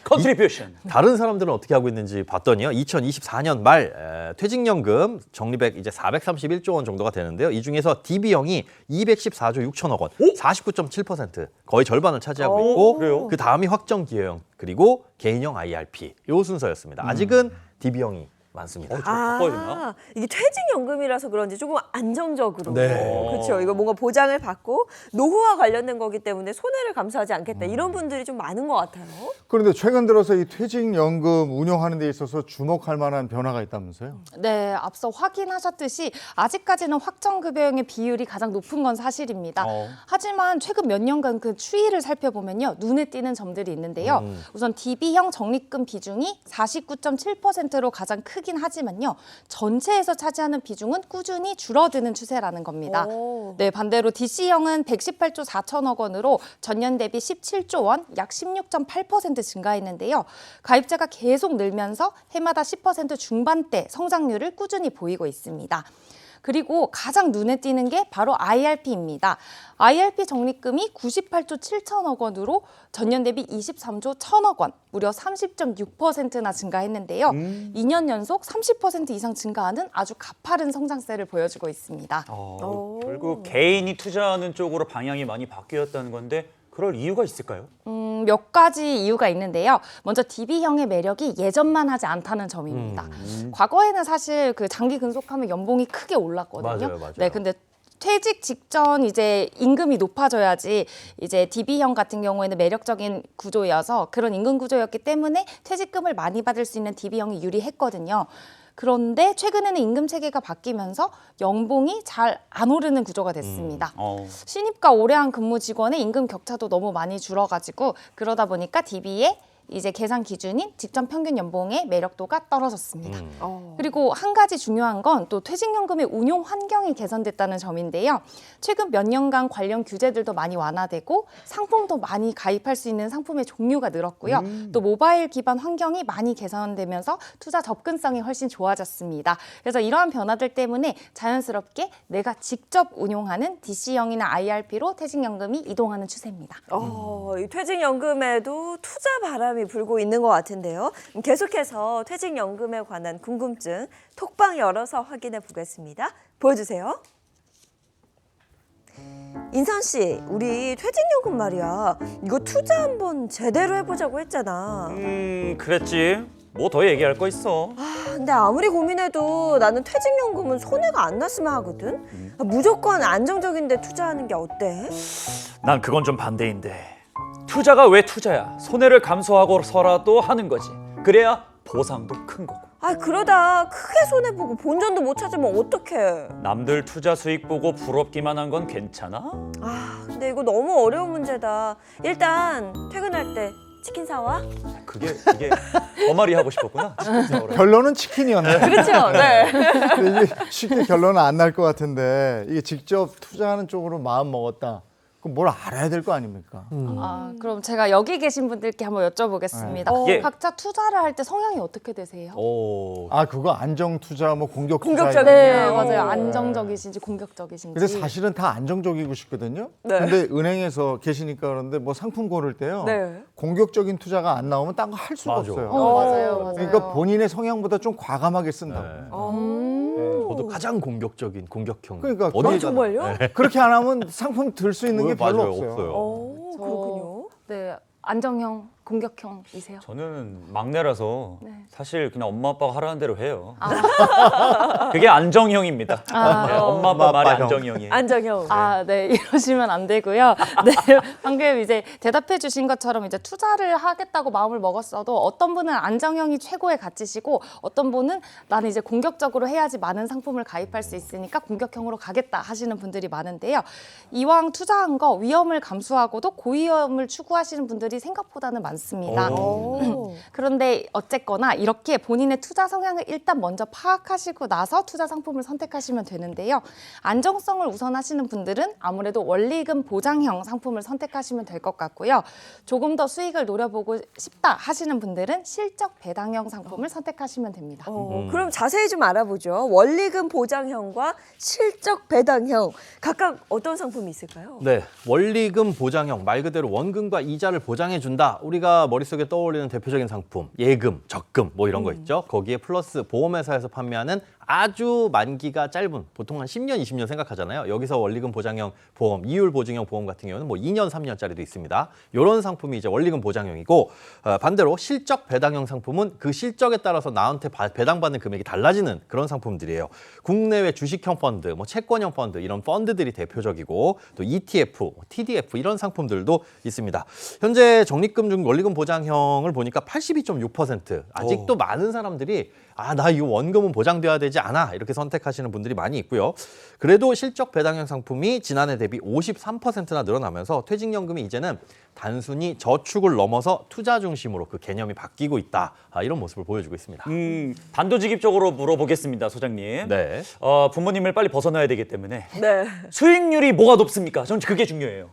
컨트리뷰션. 다른 사람들은 어떻게 하고 있는지 봤더니요. 2024년 말 퇴직연금 적립액 이제 431조 원 정도가 되는데요. 이 중에서 DB형이 214조 6천억 원, 49.7% 거의 절반을 차지하고 있고 그래요? 그 다음이 확정기여형 그리고 개인형 IRP 요 순서였습니다. 아직은 DB형이 많습니다. 바꿔야 되나? 이게 퇴직연금이라서 그런지 조금 안정적으로. 네. 그렇죠. 이거 뭔가 보장을 받고 노후와 관련된 거기 때문에 손해를 감수하지 않겠다. 이런 분들이 좀 많은 것 같아요. 그런데 최근 들어서 이 퇴직연금 운용하는 데 있어서 주목할 만한 변화가 있다면서요? 네, 앞서 확인하셨듯이 아직까지는 확정급여형의 비율이 가장 높은 건 사실입니다. 하지만 최근 몇 년간 그 추이를 살펴보면요. 눈에 띄는 점들이 있는데요. 우선 DB형 적립금 비중이 49.7%로 가장 크긴 하지만요. 전체에서 차지하는 비중은 꾸준히 줄어드는 추세라는 겁니다. 네, 반대로 DC형은 118조 4천억 원으로 전년 대비 17조 원, 약 16.8% 증가했는데요. 가입자가 계속 늘면서 해마다 10% 중반대 성장률을 꾸준히 보이고 있습니다. 그리고 가장 눈에 띄는 게 바로 IRP입니다. IRP 적립금이 98조 7천억 원으로 전년 대비 23조 1천억 원, 무려 30.6%나 증가했는데요. 2년 연속 30% 이상 증가하는 아주 가파른 성장세를 보여주고 있습니다. 결국 개인이 투자하는 쪽으로 방향이 많이 바뀌었다는 건데 그럴 이유가 있을까요? 몇 가지 이유가 있는데요. 먼저 DB형의 매력이 예전만 하지 않다는 점입니다. 과거에는 사실 그 장기 근속하면 연봉이 크게 올랐거든요. 맞아요. 네, 근데 퇴직 직전 이제 임금이 높아져야지 이제 DB형 같은 경우에는 매력적인 구조여서 그런 임금 구조였기 때문에 퇴직금을 많이 받을 수 있는 DB형이 유리했거든요. 그런데 최근에는 임금 체계가 바뀌면서 연봉이 잘 안 오르는 구조가 됐습니다. 신입과 오래 한 근무 직원의 임금 격차도 너무 많이 줄어가지고 그러다 보니까 DB의 이제 계산 기준인 직전 평균 연봉의 매력도가 떨어졌습니다. 그리고 한 가지 중요한 건 또 퇴직연금의 운용 환경이 개선됐다는 점인데요. 최근 몇 년간 관련 규제들도 많이 완화되고 상품도 많이 가입할 수 있는 상품의 종류가 늘었고요. 또 모바일 기반 환경이 많이 개선되면서 투자 접근성이 훨씬 좋아졌습니다. 그래서 이러한 변화들 때문에 자연스럽게 내가 직접 운용하는 DC형이나 IRP로 퇴직연금이 이동하는 추세입니다. 이 퇴직연금에도 투자 바람이 불고 있는 것 같은데요. 계속해서 퇴직연금에 관한 궁금증 톡방 열어서 확인해 보겠습니다. 보여주세요. 인선 씨, 우리 퇴직연금 말이야. 이거 투자 한번 제대로 해보자고 했잖아. 그랬지. 뭐 더 얘기할 거 있어. 근데 아무리 고민해도 나는 퇴직연금은 손해가 안 났으면 하거든. 무조건 안정적인데 투자하는 게 어때? 난 그건 좀 반대인데. 투자가 왜 투자야? 손해를 감수하고서라도 하는 거지. 그래야 보상도 큰 거고. 그러다 크게 손해보고 본전도 못 찾으면 어떡해. 남들 투자 수익 보고 부럽기만 한 건 괜찮아? 근데 이거 너무 어려운 문제다. 일단 퇴근할 때 치킨 사와. 이게 어마리 하고 싶었구나. 결론은 치킨이었네. 그렇죠. 네. 근데 이게 쉽게 결론은 안 날 것 같은데 이게 직접 투자하는 쪽으로 마음 먹었다. 그럼 뭘 알아야 될 거 아닙니까? 그럼 제가 여기 계신 분들께 한번 여쭤보겠습니다. 예. 각자 투자를 할 때 성향이 어떻게 되세요? 그거 안정 투자, 뭐 공격 투자. 공격적인. 네, 맞아요. 안정적이신지 공격적이신지. 근데 사실은 다 안정적이고 싶거든요. 네. 근데 은행에서 계시니까 그런데 뭐 상품 고를 때요. 네. 공격적인 투자가 안 나오면 딴 거 할 수가 없어요. 맞아요. 그러니까 본인의 성향보다 좀 과감하게 쓴다고. 저도 가장 공격적인 공격형. 그러니까 어딜 정말요? 그렇게 안 하면 상품 들 수 있는 게 별로 맞아요, 없어요. 그렇군요. 네, 안정형, 공격형이세요? 저는 막내라서 네. 사실 그냥 엄마 아빠가 하라는 대로 해요. 그게 안정형입니다. 네, 엄마 아빠 말이 아빠형. 안정형이에요. 안정형. 네, 이러시면 안 되고요. 네, 방금 이제 대답해 주신 것처럼 이제 투자를 하겠다고 마음을 먹었어도 어떤 분은 안정형이 최고의 가치시고 어떤 분은 나는 이제 공격적으로 해야지 많은 상품을 가입할 수 있으니까 공격형으로 가겠다 하시는 분들이 많은데요. 이왕 투자한 거 위험을 감수하고도 고위험을 추구하시는 분들이 생각보다는 많습니다. 그런데 어쨌거나 이렇게 본인의 투자 성향을 일단 먼저 파악하시고 나서 투자 상품을 선택하시면 되는데요. 안정성을 우선하시는 분들은 아무래도 원리금 보장형 상품을 선택하시면 될 것 같고요. 조금 더 수익을 노려보고 싶다 하시는 분들은 실적 배당형 상품을 선택하시면 됩니다. 그럼 자세히 좀 알아보죠. 원리금 보장형과 실적 배당형 각각 어떤 상품이 있을까요? 네, 원리금 보장형, 말 그대로 원금과 이자를 보장해준다. 우리가 머릿속에 떠올리는 대표적인 상품, 예금, 적금 뭐 이런 거 있죠. 거기에 플러스 보험회사에서 판매하는 아주 만기가 짧은, 보통 한 10년, 20년 생각하잖아요. 여기서 원리금 보장형 보험, 이율 보증형 보험 같은 경우는 뭐 2년, 3년짜리도 있습니다. 이런 상품이 이제 원리금 보장형이고, 반대로 실적 배당형 상품은 그 실적에 따라서 나한테 배당받는 금액이 달라지는 그런 상품들이에요. 국내외 주식형 펀드, 뭐 채권형 펀드 이런 펀드들이 대표적이고, 또 ETF, TDF 이런 상품들도 있습니다. 현재 적립금 중 원리금 보장형을 보니까 82.6%. 아직도 많은 사람들이 나 이거 원금은 보장돼야 되지 않아 이렇게 선택하시는 분들이 많이 있고요. 그래도 실적 배당형 상품이 지난해 대비 53%나 늘어나면서 퇴직연금이 이제는 단순히 저축을 넘어서 투자 중심으로 그 개념이 바뀌고 있다. 이런 모습을 보여주고 있습니다. 단도직입적으로 물어보겠습니다, 소장님. 네. 부모님을 빨리 벗어나야 되기 때문에 네. 수익률이 뭐가 높습니까? 전 그게 중요해요.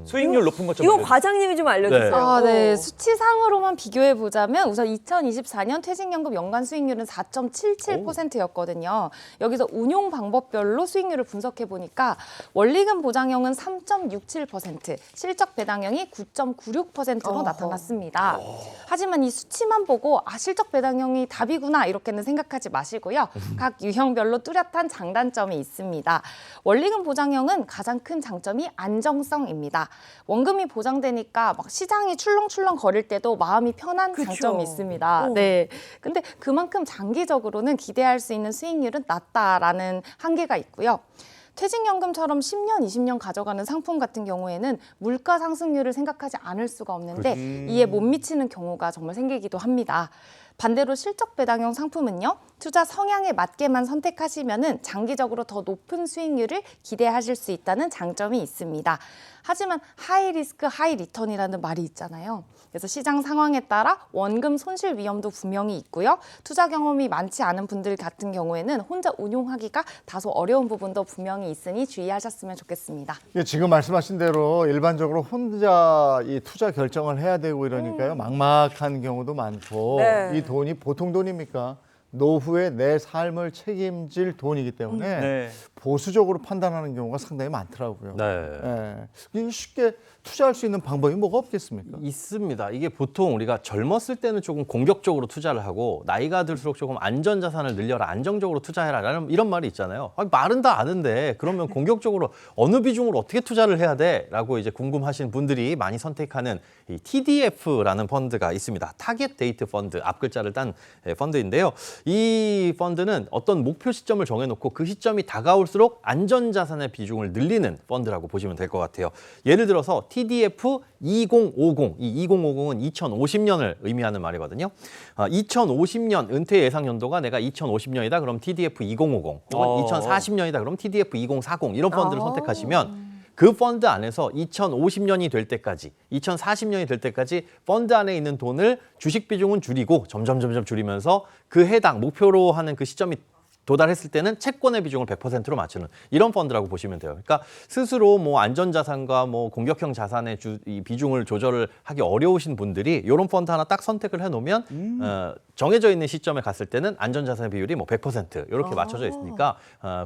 수익률 높은 것 좀 이거 알려주세요. 과장님이 좀 알려주세요. 네. 수치상으로만 비교해 보자면 우선 2024년 퇴직연금 연간 수익률은 4.77%였거든요. 있거든요. 여기서 운용 방법별로 수익률을 분석해 보니까 원리금 보장형은 3.67%, 실적 배당형이 9.96%로 나타났습니다. 하지만 이 수치만 보고 실적 배당형이 답이구나 이렇게는 생각하지 마시고요. 각 유형별로 뚜렷한 장단점이 있습니다. 원리금 보장형은 가장 큰 장점이 안정성입니다. 원금이 보장되니까 막 시장이 출렁출렁 거릴 때도 마음이 편한 그쵸. 장점이 있습니다. 네. 근데 그만큼 장기적으로는 기대할 수 있는 수익률은 낮다라는 한계가 있고요. 퇴직연금처럼 10년, 20년 가져가는 상품 같은 경우에는 물가 상승률을 생각하지 않을 수가 없는데 이에 못 미치는 경우가 정말 생기기도 합니다. 반대로 실적 배당형 상품은요, 투자 성향에 맞게만 선택하시면은 장기적으로 더 높은 수익률을 기대하실 수 있다는 장점이 있습니다. 하지만 하이 리스크, 하이 리턴이라는 말이 있잖아요. 그래서 시장 상황에 따라 원금 손실 위험도 분명히 있고요. 투자 경험이 많지 않은 분들 같은 경우에는 혼자 운용하기가 다소 어려운 부분도 분명히 있으니 주의하셨으면 좋겠습니다. 예, 지금 말씀하신 대로 일반적으로 혼자 이 투자 결정을 해야 되고 이러니까요. 막막한 경우도 많고 네. 이 돈이 보통 돈입니까? 노후에 내 삶을 책임질 돈이기 때문에 네. 보수적으로 판단하는 경우가 상당히 많더라고요. 네. 예. 이게 쉽게 투자할 수 있는 방법이 뭐가 없겠습니까? 있습니다. 이게 보통 우리가 젊었을 때는 조금 공격적으로 투자를 하고 나이가 들수록 조금 안전자산을 늘려라, 안정적으로 투자해라 이런 말이 있잖아요. 말은 다 아는데 그러면 공격적으로 어느 비중으로 어떻게 투자를 해야 돼? 라고 이제 궁금하신 분들이 많이 선택하는 이 TDF라는 펀드가 있습니다. 타겟 데이트 펀드, 앞글자를 딴 펀드인데요. 이 펀드는 어떤 목표 시점을 정해놓고 그 시점이 다가올수록 안전자산의 비중을 늘리는 펀드라고 보시면 될 것 같아요. 예를 들어서 TDF 2050, 이 2050은 2050년을 의미하는 말이거든요. 2050년 은퇴 예상 연도가 내가 2050년이다. 그럼 TDF 2050, 혹은 2040년이다. 그럼 TDF 2040 이런 펀드를 선택하시면 그 펀드 안에서 2050년이 될 때까지, 2040년이 될 때까지 펀드 안에 있는 돈을 주식 비중은 줄이고 점점 줄이면서 그 해당 목표로 하는 그 시점이 도달했을 때는 채권의 비중을 100%로 맞추는 이런 펀드라고 보시면 돼요. 그러니까 스스로 뭐 안전자산과 뭐 공격형 자산의 이 비중을 조절을 하기 어려우신 분들이 이런 펀드 하나 딱 선택을 해놓으면 정해져 있는 시점에 갔을 때는 안전자산의 비율이 뭐 100% 이렇게 맞춰져 있으니까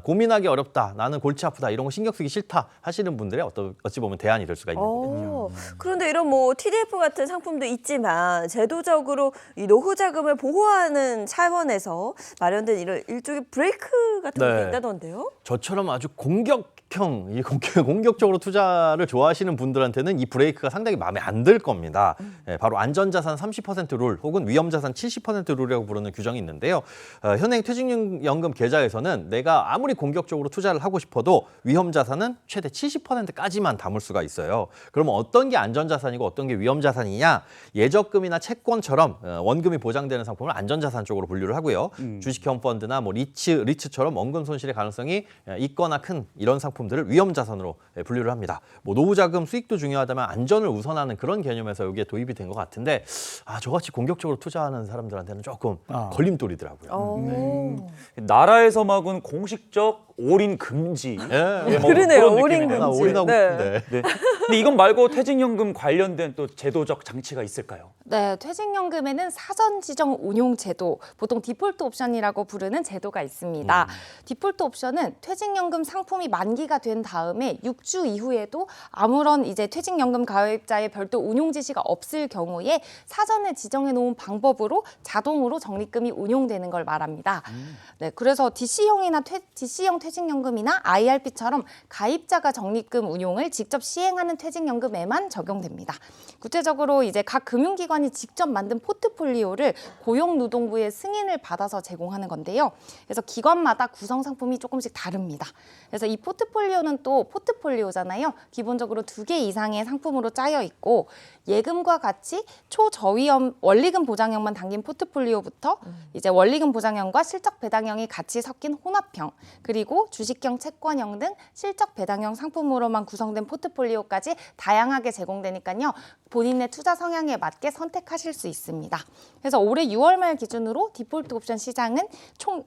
고민하기 어렵다, 나는 골치 아프다, 이런 거 신경 쓰기 싫다 하시는 분들의 어찌 보면 대안이 될 수가 있는 거겠죠. 그런데 이런 뭐 TDF 같은 상품도 있지만 제도적으로 이 노후 자금을 보호하는 차원에서 마련된 이런 일종의 브레이크 같은 게 네. 있다던데요? 저처럼 아주 공격적으로 투자를 좋아하시는 분들한테는 이 브레이크가 상당히 마음에 안 들 겁니다. 바로 안전자산 30% 룰 혹은 위험자산 70% 룰이라고 부르는 규정이 있는데요. 현행 퇴직연금 계좌에서는 내가 아무리 공격적으로 투자를 하고 싶어도 위험자산은 최대 70%까지만 담을 수가 있어요. 그러면 어떤 게 안전자산이고 어떤 게 위험자산이냐? 예적금이나 채권처럼 원금이 보장되는 상품을 안전자산 쪽으로 분류를 하고요. 주식형 펀드나 뭐 리츠처럼 원금 손실의 가능성이 있거나 큰 이런 상품들을 위험자산으로 분류를 합니다. 뭐 노후자금 수익도 중요하다면 안전을 우선하는 그런 개념에서 여기에 도입이 된 것 같은데 저같이 공격적으로 투자하는 사람들한테는 조금 걸림돌이더라고요. 나라에서막은 공식적 올인 금지. 예. 뭐 그러네요. 그런 올인 느낌이네요. 금지. 올인하고 네. 싶은데. 네. 근데 이건 말고 퇴직연금 관련된 또 제도적 장치가 있을까요? 네, 퇴직연금에는 사전 지정 운용 제도, 보통 디폴트 옵션이라고 부르는 제도가 있습니다. 디폴트 옵션은 퇴직연금 상품이 만기가 된 다음에 6주 이후에도 아무런 이제 퇴직연금 가입자의 별도 운용 지시가 없을 경우에 사전에 지정해 놓은 방법으로 자동으로 적립금이 운용되는 걸 말합니다. 네, 그래서 DC형이나 DC형 퇴직연금이나 IRP처럼 가입자가 적립금 운용을 직접 시행하는 퇴직연금에만 적용됩니다. 구체적으로 이제 각 금융기관이 직접 만든 포트폴리오를 고용노동부의 승인을 받아서 제공하는 건데요. 그래서 기관마다 구성 상품이 조금씩 다릅니다. 그래서 이 포트폴리오는 또 포트폴리오잖아요. 기본적으로 2개 이상의 상품으로 짜여 있고 예금과 같이 초저위험 원리금 보장형만 담긴 포트폴리오부터 이제 원리금 보장형과 실적 배당형이 같이 섞인 혼합형, 그리고 주식형, 채권형 등 실적 배당형 상품으로만 구성된 포트폴리오까지 다양하게 제공되니까요. 본인의 투자 성향에 맞게 선택하실 수 있습니다. 그래서 올해 6월 말 기준으로 디폴트 옵션 시장은 총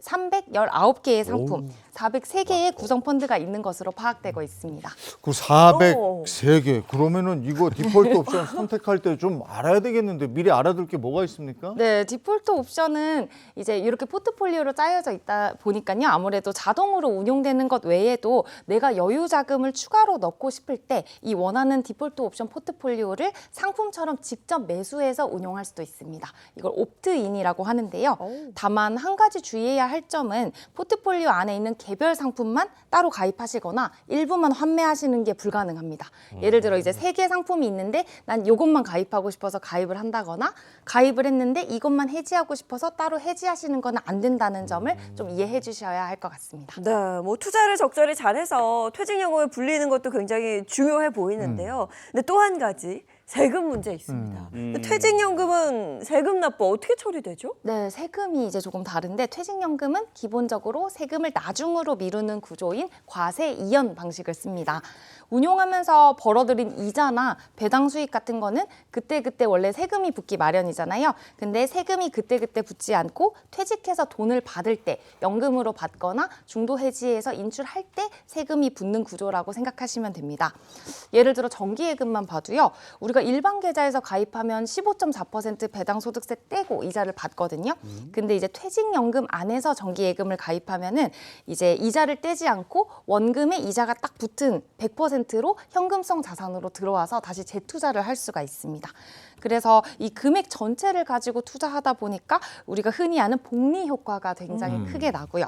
319개의 상품, 403개의 구성 펀드가 있는 것으로 파악되고 있습니다. 그 403개. 그러면은 이거 디폴트 옵션 선택할 때 좀 알아야 되겠는데 미리 알아둘 게 뭐가 있습니까? 네, 디폴트 옵션은 이제 이렇게 포트폴리오로 짜여져 있다 보니까요. 아무래도 자동으로 운용되는 것 외에도 내가 여유 자금을 추가로 넣고 싶을 때 이 원하는 디폴트 옵션 포트폴리오를 상품처럼 직접 매수해서 운용할 수도 있습니다. 이걸 옵트인이라고 하는데요. 다만 한 가지 주의해야 할 점은 포트폴리오 안에 있는 개별 상품만 따로 가입하시거나 일부만 환매하시는 게 불가능합니다. 예를 들어 이제 3개 상품이 있는데 난 이것만 가입하고 싶어서 가입을 한다거나 가입을 했는데 이것만 해지하고 싶어서 따로 해지하시는 건 안 된다는 점을 좀 이해해 주셔야 할 것 같습니다. 네, 뭐 투자를 적절히 잘해서 퇴직연금을 불리는 것도 굉장히 중요해 보이는데요. 근데 또 한 가지 세금 문제 있습니다. 퇴직연금은 세금 납부 어떻게 처리되죠? 네, 세금이 이제 조금 다른데 퇴직연금은 기본적으로 세금을 나중으로 미루는 구조인 과세 이연 방식을 씁니다. 운용하면서 벌어들인 이자나 배당 수익 같은 거는 그때그때 원래 세금이 붙기 마련이잖아요. 근데 세금이 그때그때 붙지 않고 퇴직해서 돈을 받을 때 연금으로 받거나 중도 해지해서 인출할 때 세금이 붙는 구조라고 생각하시면 됩니다. 예를 들어 정기예금만 봐도요. 우리가 일반 계좌에서 가입하면 15.4% 배당 소득세 떼고 이자를 받거든요. 근데 이제 퇴직연금 안에서 정기예금을 가입하면은 이제 이자를 떼지 않고 원금에 이자가 딱 붙은 100%로 현금성 자산으로 들어와서 다시 재투자를 할 수가 있습니다. 그래서 이 금액 전체를 가지고 투자하다 보니까 우리가 흔히 아는 복리 효과가 굉장히 크게 나고요.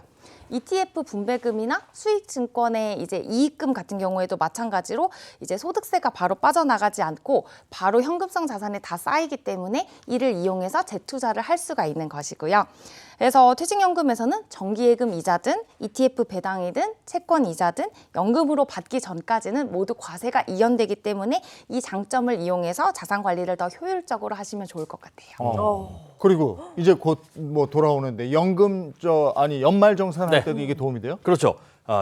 ETF 분배금이나 수익 증권의 이제 이익금 같은 경우에도 마찬가지로 이제 소득세가 바로 빠져나가지 않고 바로 현금성 자산에 다 쌓이기 때문에 이를 이용해서 재투자를 할 수가 있는 것이고요. 그래서 퇴직연금에서는 정기예금 이자든 ETF 배당이든 채권 이자든 연금으로 받기 전까지는 모두 과세가 이연되기 때문에 이 장점을 이용해서 자산 관리를 더 효율적으로 하시면 좋을 것 같아요. 그리고 이제 곧 뭐 돌아오는데 연금 연말정산 할 네. 때도 이게 도움이 돼요? 그렇죠.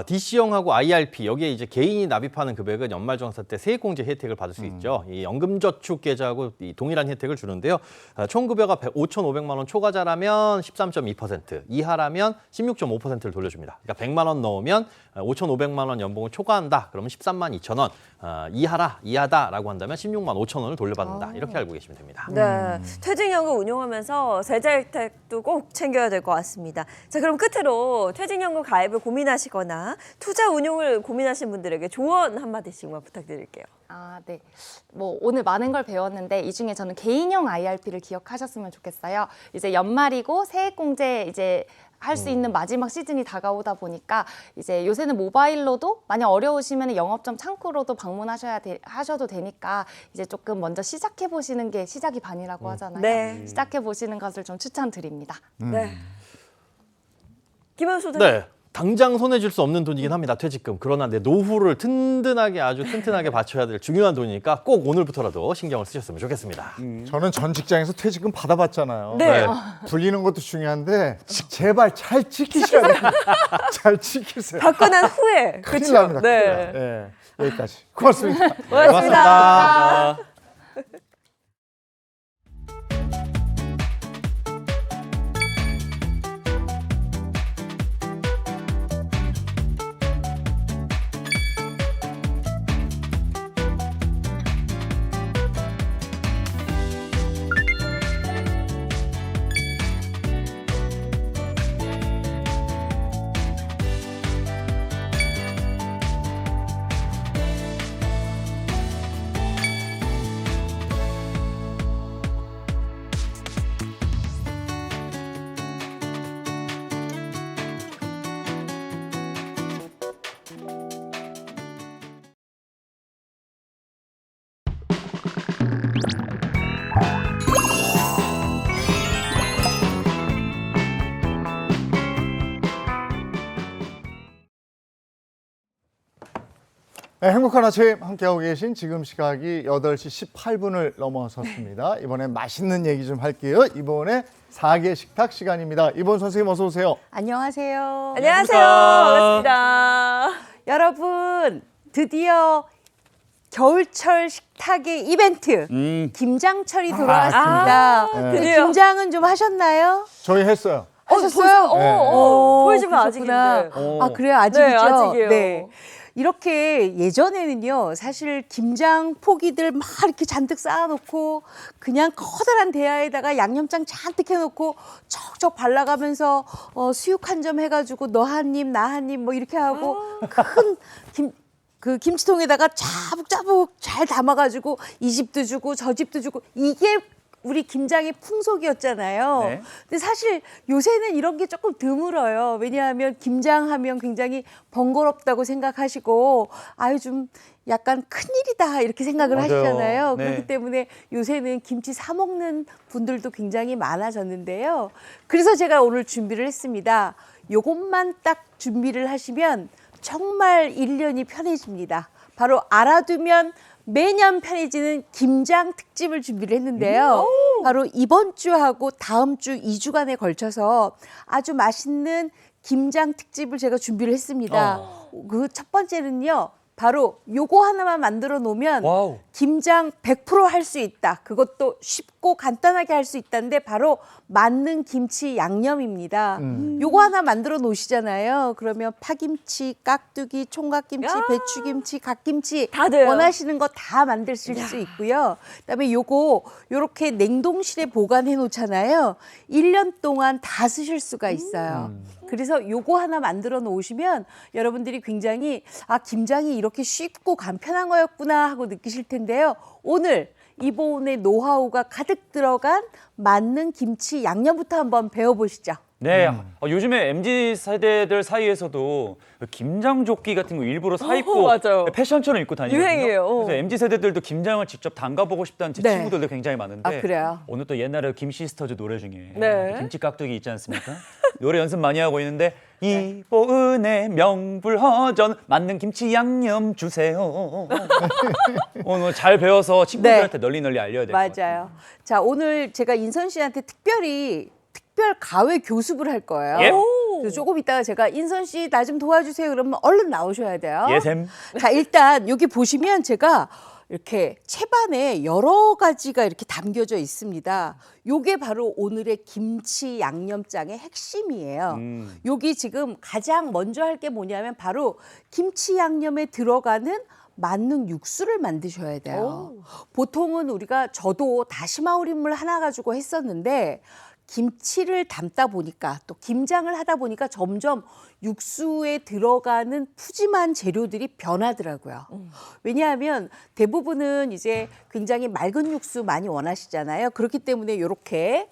DC형하고 IRP 여기에 이제 개인이 납입하는 금액은 연말정산 때 세액공제 혜택을 받을 수 있죠. 이 연금저축 계좌하고 이 동일한 혜택을 주는데요. 총 급여가 5,500만 원 초과자라면 13.2%, 이하라면 16.5%를 돌려줍니다. 그러니까 100만 원 넣으면 5,500만 원 연봉을 초과한다. 그러면 13만 2천 원, 이하다라고 한다면 16만 5천 원을 돌려받는다. 이렇게 알고 계시면 됩니다. 네, 퇴직연금 운용하면서 세제 혜택도 꼭 챙겨야 될 것 같습니다. 자, 그럼 끝으로 퇴직연금 가입을 고민하시거나 투자 운용을 고민하신 분들에게 조언 한마디씩만 부탁드릴게요. 네. 뭐 오늘 많은 걸 배웠는데 이 중에 저는 개인형 IRP를 기억하셨으면 좋겠어요. 이제 연말이고 세액공제 이제 할 수 있는 마지막 시즌이 다가오다 보니까 이제 요새는 모바일로도 만약 어려우시면 영업점 창구로도 하셔도 되니까 이제 조금 먼저 시작해 보시는 게 시작이 반이라고 하잖아요. 네. 시작해 보시는 것을 좀 추천드립니다. 네. 김현우 소장님. 네. 당장 손에 줄 수 없는 돈이긴 합니다. 퇴직금. 그러나 내 노후를 아주 튼튼하게 받쳐야 될 중요한 돈이니까 꼭 오늘부터라도 신경을 쓰셨으면 좋겠습니다. 저는 전 직장에서 퇴직금 받아봤잖아요. 네. 불리는 것도 중요한데 제발 잘 지키셔야 돼요. 잘 지키세요. 받고 난 후에. 큰일 그쵸? 납니다. 네. 큰일 나요. 네. 여기까지. 고맙습니다. 고맙습니다. 네, 행복한 아침 함께하고 계신 지금 시각이 8시 18분을 넘어섰습니다. 이번엔 맛있는 얘기 좀 할게요. 이번에 4개 식탁 시간입니다. 이번 선생님 어서 오세요. 안녕하세요. 안녕하세요. 반갑습니다. 여러분, 드디어 겨울철 식탁의 이벤트 김장철이 돌아왔습니다. 네. 그 김장은 좀 하셨나요? 저희 했어요. 하셨어요? 네. 보여주면 그러셨구나. 아직인데. 아, 그래요? 아직이죠? 네, 아직이에요. 네. 이렇게 예전에는요, 사실 김장 포기들 막 이렇게 잔뜩 쌓아놓고 그냥 커다란 대야에다가 양념장 잔뜩 해놓고 척척 발라가면서 수육 한 점 해가지고 너 한 입, 나 한 입 뭐 이렇게 하고 큰 김치통에다가 자북자북 잘 담아가지고 이 집도 주고 저 집도 주고 이게 우리 김장의 풍속이었잖아요. 네. 근데 사실 요새는 이런 게 조금 드물어요. 왜냐하면 김장하면 굉장히 번거롭다고 생각하시고 아유 좀 약간 큰일이다 이렇게 생각을 맞아요. 하시잖아요. 네. 그렇기 때문에 요새는 김치 사 먹는 분들도 굉장히 많아졌는데요. 그래서 제가 오늘 준비를 했습니다. 요것만 딱 준비를 하시면 정말 1년이 편해집니다. 바로 알아두면 매년 편해지는 김장 특집을 준비를 했는데요. 바로 이번 주하고 다음 주 2주간에 걸쳐서 아주 맛있는 김장 특집을 제가 준비를 했습니다. 그 첫 번째는요. 바로 요거 하나만 만들어 놓으면 와우. 김장 100% 할 수 있다. 그것도 쉽고 간단하게 할 수 있다는데 바로 만능 김치 양념입니다. 요거 하나 만들어 놓으시잖아요. 그러면 파김치, 깍두기, 총각김치, 야. 배추김치, 갓김치 다 돼요. 원하시는 거 다 만드실 수 있고요. 그다음에 요거 요렇게 냉동실에 보관해 놓잖아요. 1년 동안 다 쓰실 수가 있어요. 그래서 요거 하나 만들어 놓으시면 여러분들이 굉장히 아 김장이 이렇게 쉽고 간편한 거였구나 하고 느끼실 텐데요. 오늘 이보은의 노하우가 가득 들어간 만능 김치 양념부터 한번 배워보시죠. 네, 요즘에 MZ 세대들 사이에서도 그 김장조끼 같은 거 일부러 사 입고 맞아요. 패션처럼 입고 다니거든요. 유행이에요. 그래서 MZ 세대들도 김장을 직접 담가보고 싶다는 제 네. 친구들도 굉장히 많은데 아, 그래요? 오늘 또 옛날에 김시스터즈 노래 중에 네. 김치 깍두기 있지 않습니까? 노래 연습 많이 하고 있는데 이보은의 명불허전 만능 김치 양념 주세요. 오늘 잘 배워서 친구들한테 널리 알려야 될 것 같아요. 맞아요. 자, 오늘 제가 인선 씨한테 특별 가외 교습을 할 거예요. 예. 그래서 조금 이따가 제가 인선 씨 나 좀 도와주세요. 그러면 얼른 나오셔야 돼요. 예샘. 자, 일단 여기 보시면 제가 이렇게 채반에 여러 가지가 이렇게 담겨져 있습니다. 요게 바로 오늘의 김치 양념장의 핵심이에요. 여기 지금 가장 먼저 할 게 뭐냐면 바로 김치 양념에 들어가는 만능 육수를 만드셔야 돼요. 보통은 저도 다시마 우린물 하나 가지고 했었는데 김치를 담다 보니까 또 김장을 하다 보니까 점점 육수에 들어가는 푸짐한 재료들이 변하더라고요. 왜냐하면 대부분은 이제 굉장히 맑은 육수 많이 원하시잖아요. 그렇기 때문에 이렇게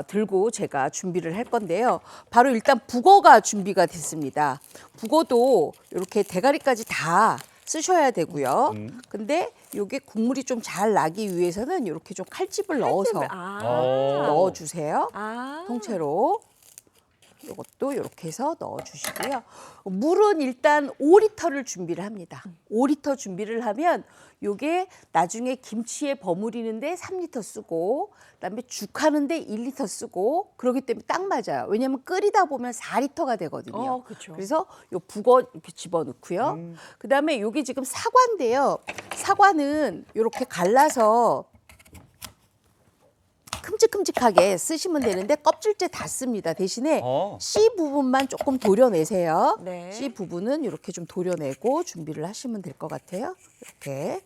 들고 제가 준비를 할 건데요. 바로 일단 북어가 준비가 됐습니다. 북어도 이렇게 대가리까지 다 쓰셔야 되고요. 근데 이게 국물이 좀 잘 나기 위해서는 이렇게 좀 칼집을 넣어서 넣어주세요. 통째로. 이것도 이렇게 해서 넣어주시고요. 물은 일단 5리터를 준비를 합니다. 5리터 준비를 하면 이게 나중에 김치에 버무리는데 3리터 쓰고 그다음에 죽 하는데 1리터 쓰고 그러기 때문에 딱 맞아요. 왜냐하면 끓이다 보면 4리터가 되거든요. 그렇죠. 그래서 요 북어 이렇게 집어넣고요. 그다음에 요게 지금 사과인데요. 사과는 이렇게 갈라서 큼직큼직하게 쓰시면 되는데 껍질째 다 씁니다. 대신에 씨 부분만 조금 도려내세요. 네. 씨 부분은 이렇게 좀 도려내고 준비를 하시면 될 것 같아요. 이렇게.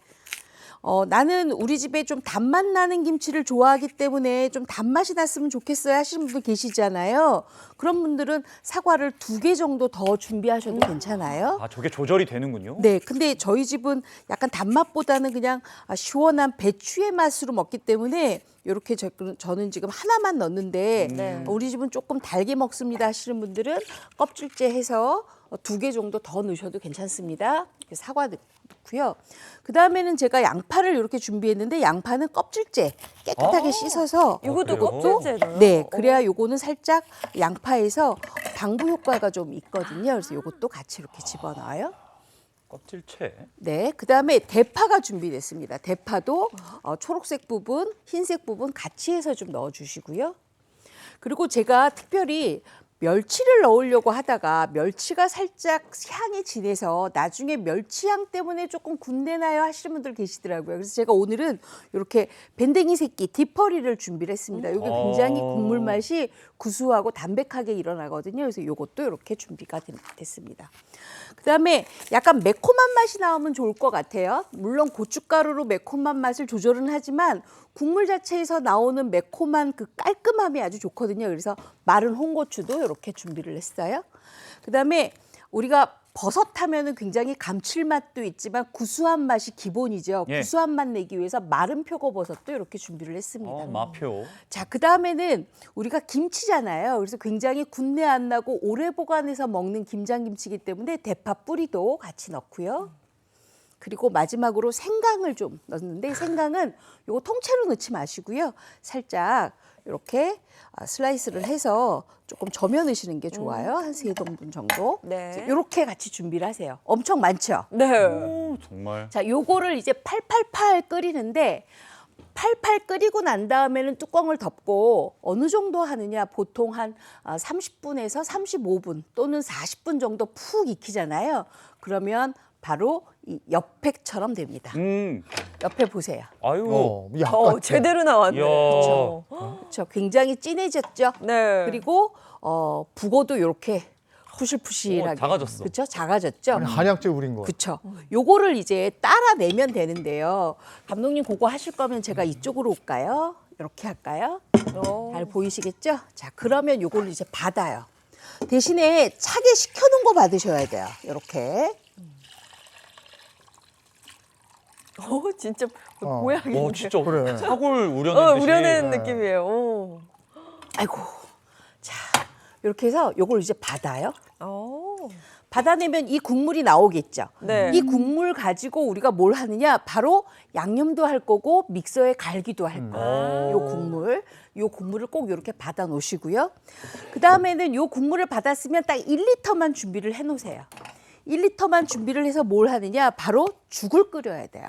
나는 우리 집에 좀 단맛 나는 김치를 좋아하기 때문에 좀 단맛이 났으면 좋겠어요 하시는 분들 계시잖아요. 그런 분들은 사과를 2개 정도 더 준비하셔도 괜찮아요. 아, 저게 조절이 되는군요. 네, 근데 저희 집은 약간 단맛보다는 그냥 시원한 배추의 맛으로 먹기 때문에 이렇게 저는 지금 하나만 넣는데 우리 집은 조금 달게 먹습니다 하시는 분들은 껍질째 해서 2개 정도 더 넣으셔도 괜찮습니다. 이렇게 사과 넣고요. 그 다음에는 제가 양파를 이렇게 준비했는데 양파는 껍질째 깨끗하게 씻어서 이것도 그래요? 껍질째로요? 네, 그래야 요거는 살짝 양파에서 방부 효과가 좀 있거든요. 그래서 요것도 같이 이렇게 집어넣어요. 껍질채. 네, 그다음에 대파가 준비됐습니다. 대파도 초록색 부분, 흰색 부분 같이 해서 좀 넣어주시고요. 그리고 제가 특별히 멸치를 넣으려고 하다가 멸치가 살짝 향이 진해서 나중에 멸치향 때문에 조금 군대나요 하시는 분들 계시더라고요. 그래서 제가 오늘은 이렇게 밴댕이 새끼 디퍼리를 준비를 했습니다. 이게 굉장히 국물 맛이 구수하고 담백하게 일어나거든요. 그래서 요것도 이렇게 준비가 됐습니다. 그다음에 약간 매콤한 맛이 나오면 좋을 것 같아요. 물론 고춧가루로 매콤한 맛을 조절은 하지만 국물 자체에서 나오는 매콤한 그 깔끔함이 아주 좋거든요. 그래서 마른 홍고추도 이렇게 준비를 했어요. 그다음에 우리가 버섯 하면은 굉장히 감칠맛도 있지만 구수한 맛이 기본이죠. 예. 구수한 맛 내기 위해서 마른 표고버섯도 이렇게 준비를 했습니다. 마표. 자, 그다음에는 우리가 김치잖아요. 그래서 굉장히 군내 안 나고 오래 보관해서 먹는 김장김치이기 때문에 대파 뿌리도 같이 넣고요. 그리고 마지막으로 생강을 좀 넣었는데 생강은 요거 통째로 넣지 마시고요. 살짝 이렇게 슬라이스를 해서 조금 저며 넣으시는 게 좋아요. 한 3등분 정도. 네. 이렇게 같이 준비를 하세요. 엄청 많죠? 네. 오, 정말. 자, 요거를 이제 팔팔팔 끓이는데 팔팔 끓이고 난 다음에는 뚜껑을 덮고 어느 정도 하느냐 보통 한 30분에서 35분 또는 40분 정도 푹 익히잖아요. 그러면 바로 이 옆팩처럼 됩니다. 옆에 보세요. 아유. 약간 제대로 나왔네. 이야. 그렇죠. 그렇죠. 굉장히 진해졌죠. 네. 그리고 북어도 이렇게 푸실푸실하게 작아졌어. 그렇죠. 작아졌죠. 한약재 우린 거. 그렇죠. 요거를 이제 따라내면 되는데요. 감독님 그거 하실 거면 제가 이쪽으로 올까요? 이렇게 할까요? 잘 보이시겠죠? 자, 그러면 요걸 이제 받아요. 대신에 차게 식혀놓은 거 받으셔야 돼요. 이렇게. 진짜 어. 모양이. 와, 진짜 그래. 사골 우려낸 듯이. 우려낸 느낌이에요. 오. 아이고. 자, 이렇게 해서 요걸 이제 받아요. 오. 받아내면 이 국물이 나오겠죠. 네. 이 국물 가지고 우리가 뭘 하느냐? 바로 양념도 할 거고 믹서에 갈기도 할 거예요. 요 국물을 꼭 이렇게 받아 놓으시고요. 그다음에는 요 국물을 받았으면 딱 1리터만 준비를 해 놓으세요. 1리터만 준비를 해서 뭘 하느냐? 바로 죽을 끓여야 돼요.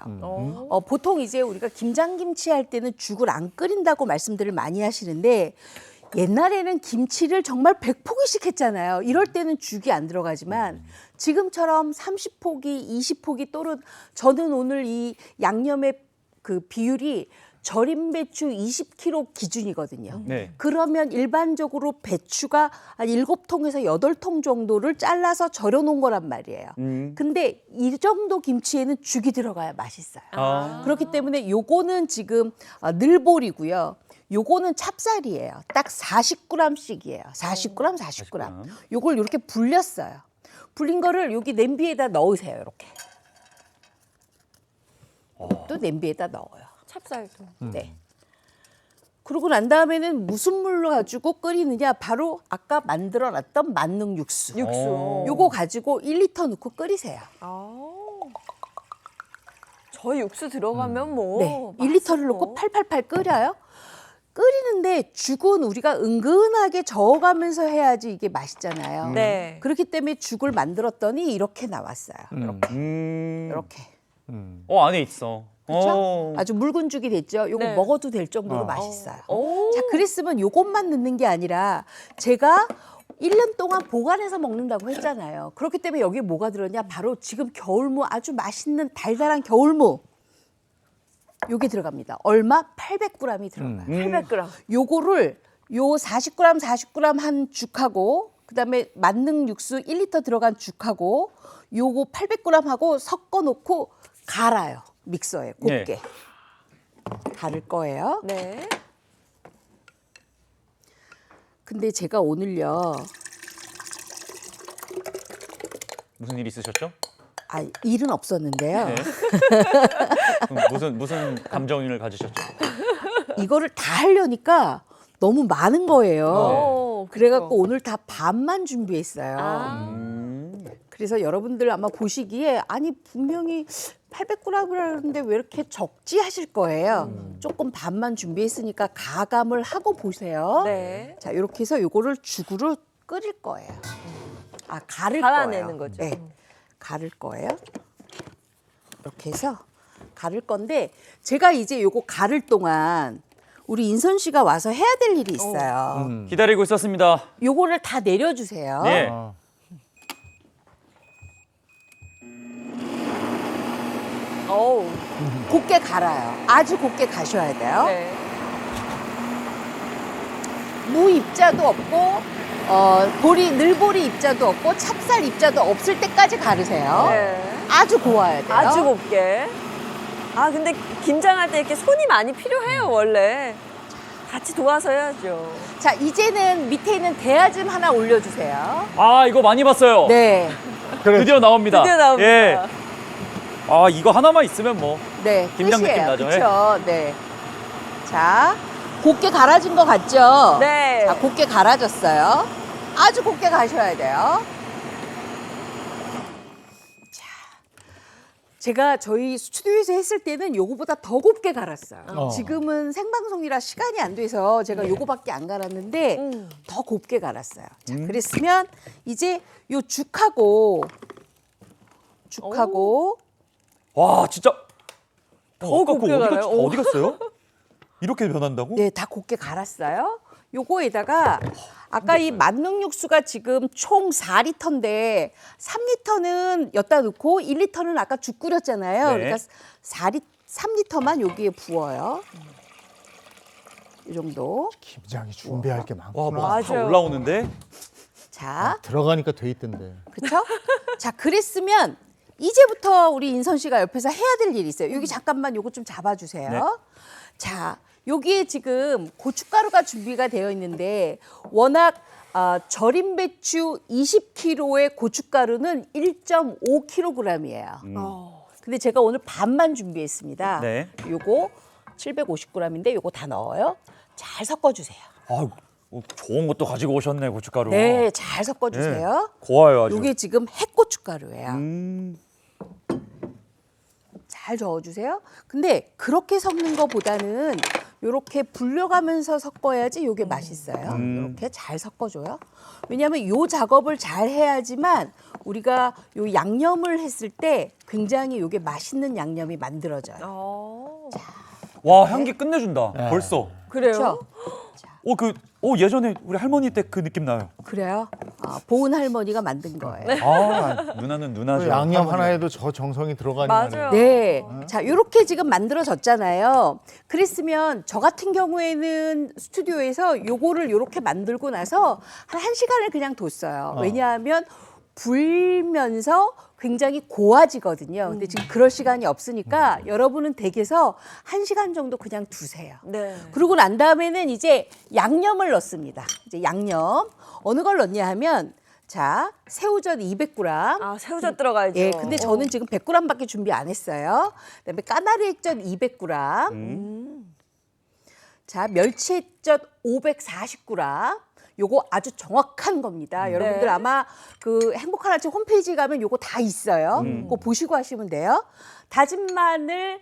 보통 이제 우리가 김장김치 할 때는 죽을 안 끓인다고 말씀들을 많이 하시는데 옛날에는 김치를 정말 100포기씩 했잖아요. 이럴 때는 죽이 안 들어가지만 지금처럼 30포기, 20포기 또는 저는 오늘 이 양념의 그 비율이 절임 배추 20kg 기준이거든요. 네. 그러면 일반적으로 배추가 한 7통에서 8통 정도를 잘라서 절여 놓은 거란 말이에요. 근데 이 정도 김치에는 죽이 들어가야 맛있어요. 그렇기 때문에 요거는 지금 늘보리고요. 요거는 찹쌀이에요. 딱 40g씩이에요. 40g, 40g. 요걸 이렇게 불렸어요. 불린 거를 여기 냄비에다 넣으세요. 이렇게. 또 냄비에다 넣어요. 찹쌀도. 네. 그러고 난 다음에는 무슨 물로 가지고 끓이느냐? 바로 아까 만들어놨던 만능 육수. 요거 가지고 1리터 넣고 끓이세요. 저희 육수 들어가면 뭐. 네. 맛있어. 1리터를 넣고 팔팔팔 끓여요. 끓이는데 죽은 우리가 은근하게 저어가면서 해야지 이게 맛있잖아요. 네. 그렇기 때문에 죽을 만들었더니 이렇게 나왔어요. 이렇게. 이렇게. 안에 있어. 그렇죠? 아주 묽은 죽이 됐죠. 요거 네. 먹어도 될 정도로 맛있어요. 오. 자, 그랬으면 요것만 넣는 게 아니라 제가 1년 동안 보관해서 먹는다고 했잖아요. 그렇기 때문에 여기에 뭐가 들었냐? 바로 지금 겨울무 아주 맛있는 달달한 겨울무. 요게 들어갑니다. 얼마? 800g이 들어가요. 800g. 요거를 요 40g, 40g 한 죽하고 그다음에 만능 육수 1리터 들어간 죽하고 요거 800g하고 섞어 놓고 갈아요. 믹서에 곱게. 네. 갈을 거예요. 네. 근데 제가 오늘요. 무슨 일 있으셨죠? 일은 없었는데요. 네. 그럼 무슨 감정을 가지셨죠? 이거를 다 하려니까 너무 많은 거예요. 그래갖고 오늘 다 반만 준비했어요. 그래서 여러분들 아마 보시기에 아니 분명히 800g이라는데 왜 이렇게 적지 하실 거예요. 조금 반만 준비했으니까 가감을 하고 보세요. 네. 자, 이렇게 해서 요거를 죽으로 끓일 거예요. 갈을 갈아내는 거예요. 거죠. 네, 갈을 거예요. 이렇게 해서 갈을 건데 제가 이제 요거 갈을 동안 우리 인선 씨가 와서 해야 될 일이 있어요. 기다리고 있었습니다. 요거를 다 내려주세요. 네. 어우. 곱게 갈아요. 아주 곱게 가셔야 돼요. 네. 무 입자도 없고 늘보리 입자도 없고 찹쌀 입자도 없을 때까지 가르세요. 네. 아주 고와야 돼요. 아주 곱게. 아 근데 김장할 때 이렇게 손이 많이 필요해요 원래. 같이 도와서 해야죠. 자, 이제는 밑에 있는 대야 좀 하나 올려주세요. 아 이거 많이 봤어요. 네, 드디어 나옵니다. 드디어 나옵니다. 예. 아 이거 하나만 있으면 뭐. 네, 김장 느낌 끝이에요. 나죠? 그렇죠. 네. 자, 곱게 갈아진 거 같죠? 네. 자, 곱게 갈아졌어요. 아주 곱게 가셔야 돼요. 자, 제가 저희 스튜디오에서 했을 때는 요거보다 더 곱게 갈았어요. 지금은 생방송이라 시간이 안 돼서 제가 요거밖에 안 갈았는데 더 곱게 갈았어요. 자, 그랬으면 이제 요 죽하고 와 진짜. 더 아까 곱게 그거 갈아요? 어디 갔어요? 이렇게 변한다고? 네, 다 곱게 갈았어요. 요거에다가 아까 이 만능 육수가 지금 총 4리터인데 3리터는 엿다 넣고 1리터는 아까 죽 끓였잖아요. 네. 그러니까 3리터만 여기에 부어요. 이 정도. 김장이 준비할 게 와, 많구나. 뭐 다 맞아요. 올라오는데. 자, 들어가니까 돼 있던데. 그렇죠? 자, 그랬으면 이제부터 우리 인선 씨가 옆에서 해야 될 일이 있어요. 여기 잠깐만 요거 좀 잡아주세요. 네. 자, 여기에 지금 고춧가루가 준비가 되어 있는데 워낙 절임 배추 20kg의 고춧가루는 1.5kg이에요. 근데 제가 오늘 반만 준비했습니다. 네. 요거 750g인데 요거 다 넣어요. 잘 섞어주세요. 아 좋은 것도 가지고 오셨네 고춧가루. 네, 잘 섞어주세요. 고와요 아주. 요게 지금 핵고춧가루예요. 음. 잘 저어주세요. 근데 그렇게 섞는 것보다는 이렇게 불려가면서 섞어야지 요게 맛있어요. 이렇게 잘 섞어줘요. 왜냐하면 요 작업을 잘 해야지만 우리가 요 양념을 했을 때 굉장히 요게 맛있는 양념이 만들어져요. 와 향기 끝내준다. 벌써. 그래요? 그렇죠? 예전에 우리 할머니 때 그 느낌 나요. 그래요? 보은 할머니가 만든 거예요. 아 누나는 누나죠. 그 양념 할머니가. 하나에도 저 정성이 들어가는 맞아요. 네. 자, 이렇게 지금 만들어졌잖아요. 그랬으면 저 같은 경우에는 스튜디오에서 요거를 이렇게 만들고 나서 한 1시간을 그냥 뒀어요. 왜냐하면 불면서 굉장히 고와지거든요. 근데 지금 그럴 시간이 없으니까 여러분은 댁에서 1시간 정도 그냥 두세요. 네. 그러고 난 다음에는 이제 양념을 넣습니다. 이제 양념. 어느 걸 넣냐 하면 자, 새우젓 200g. 아 새우젓 들어가야죠. 예, 근데 저는 지금 100g밖에 준비 안 했어요. 그다음에 까나리 액젓 200g. 자, 멸치 액젓 540g. 요거 아주 정확한 겁니다. 여러분들 아마 그 행복한 아침 홈페이지 가면 요거 다 있어요. 그거 보시고 하시면 돼요. 다진 마늘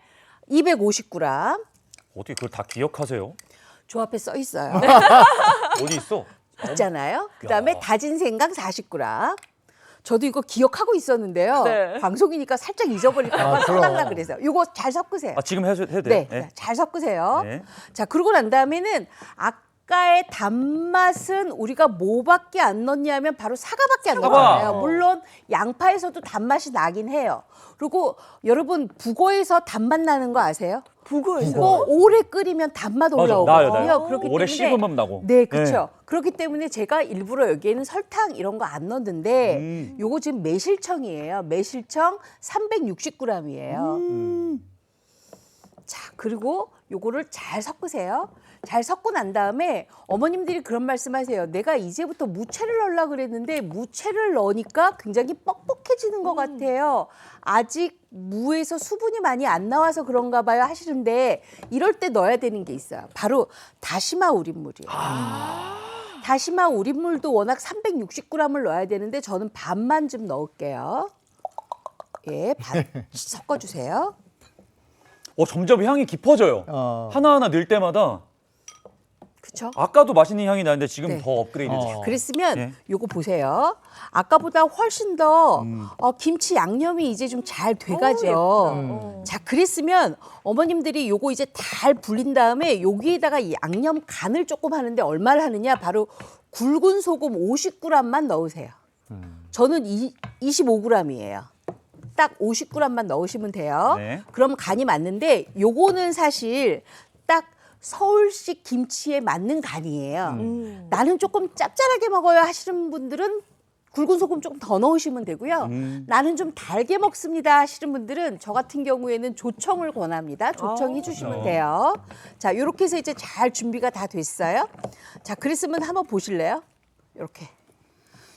250g. 어떻게 그걸 다 기억하세요? 조 앞에 써 있어요. 어디 있어? 있잖아요. 그다음에 다진 생강 40g. 저도 이거 기억하고 있었는데요. 네. 방송이니까 살짝 잊어버릴까 봐 그럼. 써달라 그래서. 요거 잘 섞으세요. 아 지금 해도 돼요? 네, 네. 잘 섞으세요. 네. 자, 그러고 난 다음에는 아까의 단맛은 우리가 뭐밖에 안 넣냐면 바로 사과밖에 안 사과. 넣잖아요. 물론 양파에서도 단맛이 나긴 해요. 그리고 여러분 북어에서 단맛 나는 거 아세요? 북어에서. 북어 오래 끓이면 단맛 맞아, 올라오거든요. 나요. 그렇기 오래 때문에 씹으면 나고. 네, 그렇죠. 그렇기 때문에 제가 일부러 여기에는 설탕 이런 거 안 넣는데 요거 지금 매실청이에요. 매실청 360g이에요. 자, 그리고 요거를 잘 섞으세요. 잘 섞고 난 다음에 어머님들이 그런 말씀하세요. 내가 이제부터 무채를 넣으려고 그랬는데 무채를 넣으니까 굉장히 뻑뻑해지는 것 같아요. 아직 무에서 수분이 많이 안 나와서 그런가 봐요 하시는데 이럴 때 넣어야 되는 게 있어요. 바로 다시마 우린물이에요. 다시마 우린물도 워낙 360g을 넣어야 되는데 저는 반만 좀 넣을게요. 예, 반 섞어주세요. 점점 향이 깊어져요. 하나하나 넣을 때마다 그렇죠? 아까도 맛있는 향이 나는데 지금 네. 더 업그레이드 됐어요. 그랬으면 예. 요거 보세요. 아까보다 훨씬 더 김치 양념이 이제 좀 잘 돼가죠. 자, 그랬으면 어머님들이 요거 이제 잘 불린 다음에 여기에다가 이 양념 간을 조금 하는데 얼마를 하느냐? 바로 굵은 소금 50g만 넣으세요. 저는 25g이에요. 딱 50g만 넣으시면 돼요. 네. 그럼 간이 맞는데 요거는 사실 딱 서울식 김치에 맞는 간이에요. 나는 조금 짭짤하게 먹어요 하시는 분들은 굵은 소금 조금 더 넣으시면 되고요. 나는 좀 달게 먹습니다 하시는 분들은 저 같은 경우에는 조청을 권합니다. 조청해 주시면 돼요. 자, 이렇게 해서 이제 잘 준비가 다 됐어요. 자, 그랬으면 한번 보실래요? 이렇게.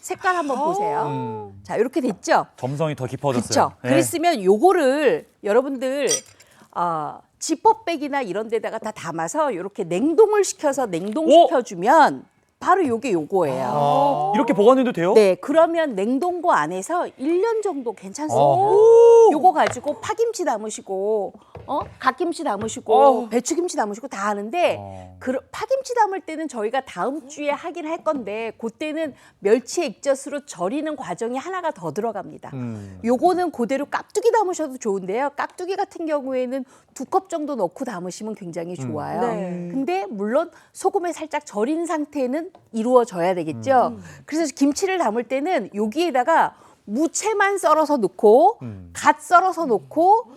색깔 한번 보세요. 자, 이렇게 됐죠? 점성이 더 깊어졌어요. 그렇죠. 그랬으면 요거를 여러분들 지퍼백이나 이런 데다가 다 담아서 이렇게 냉동을 시켜서 냉동시켜주면 바로 요거예요. 이렇게 보관해도 돼요? 네, 그러면 냉동고 안에서 1년 정도 괜찮습니다. 요거 가지고 파김치 담으시고, 갓김치 담으시고, 배추김치 담으시고 다 하는데, 파김치 담을 때는 저희가 다음 주에 하긴 할 건데, 그때는 멸치 액젓으로 절이는 과정이 하나가 더 들어갑니다. 요거는 그대로 깍두기 담으셔도 좋은데요. 깍두기 같은 경우에는 2컵 정도 넣고 담으시면 굉장히 좋아요. 네. 근데 물론 소금에 살짝 절인 상태는 이루어져야 되겠죠. 그래서 김치를 담을 때는 여기에다가 무채만 썰어서 넣고 갓 썰어서 넣고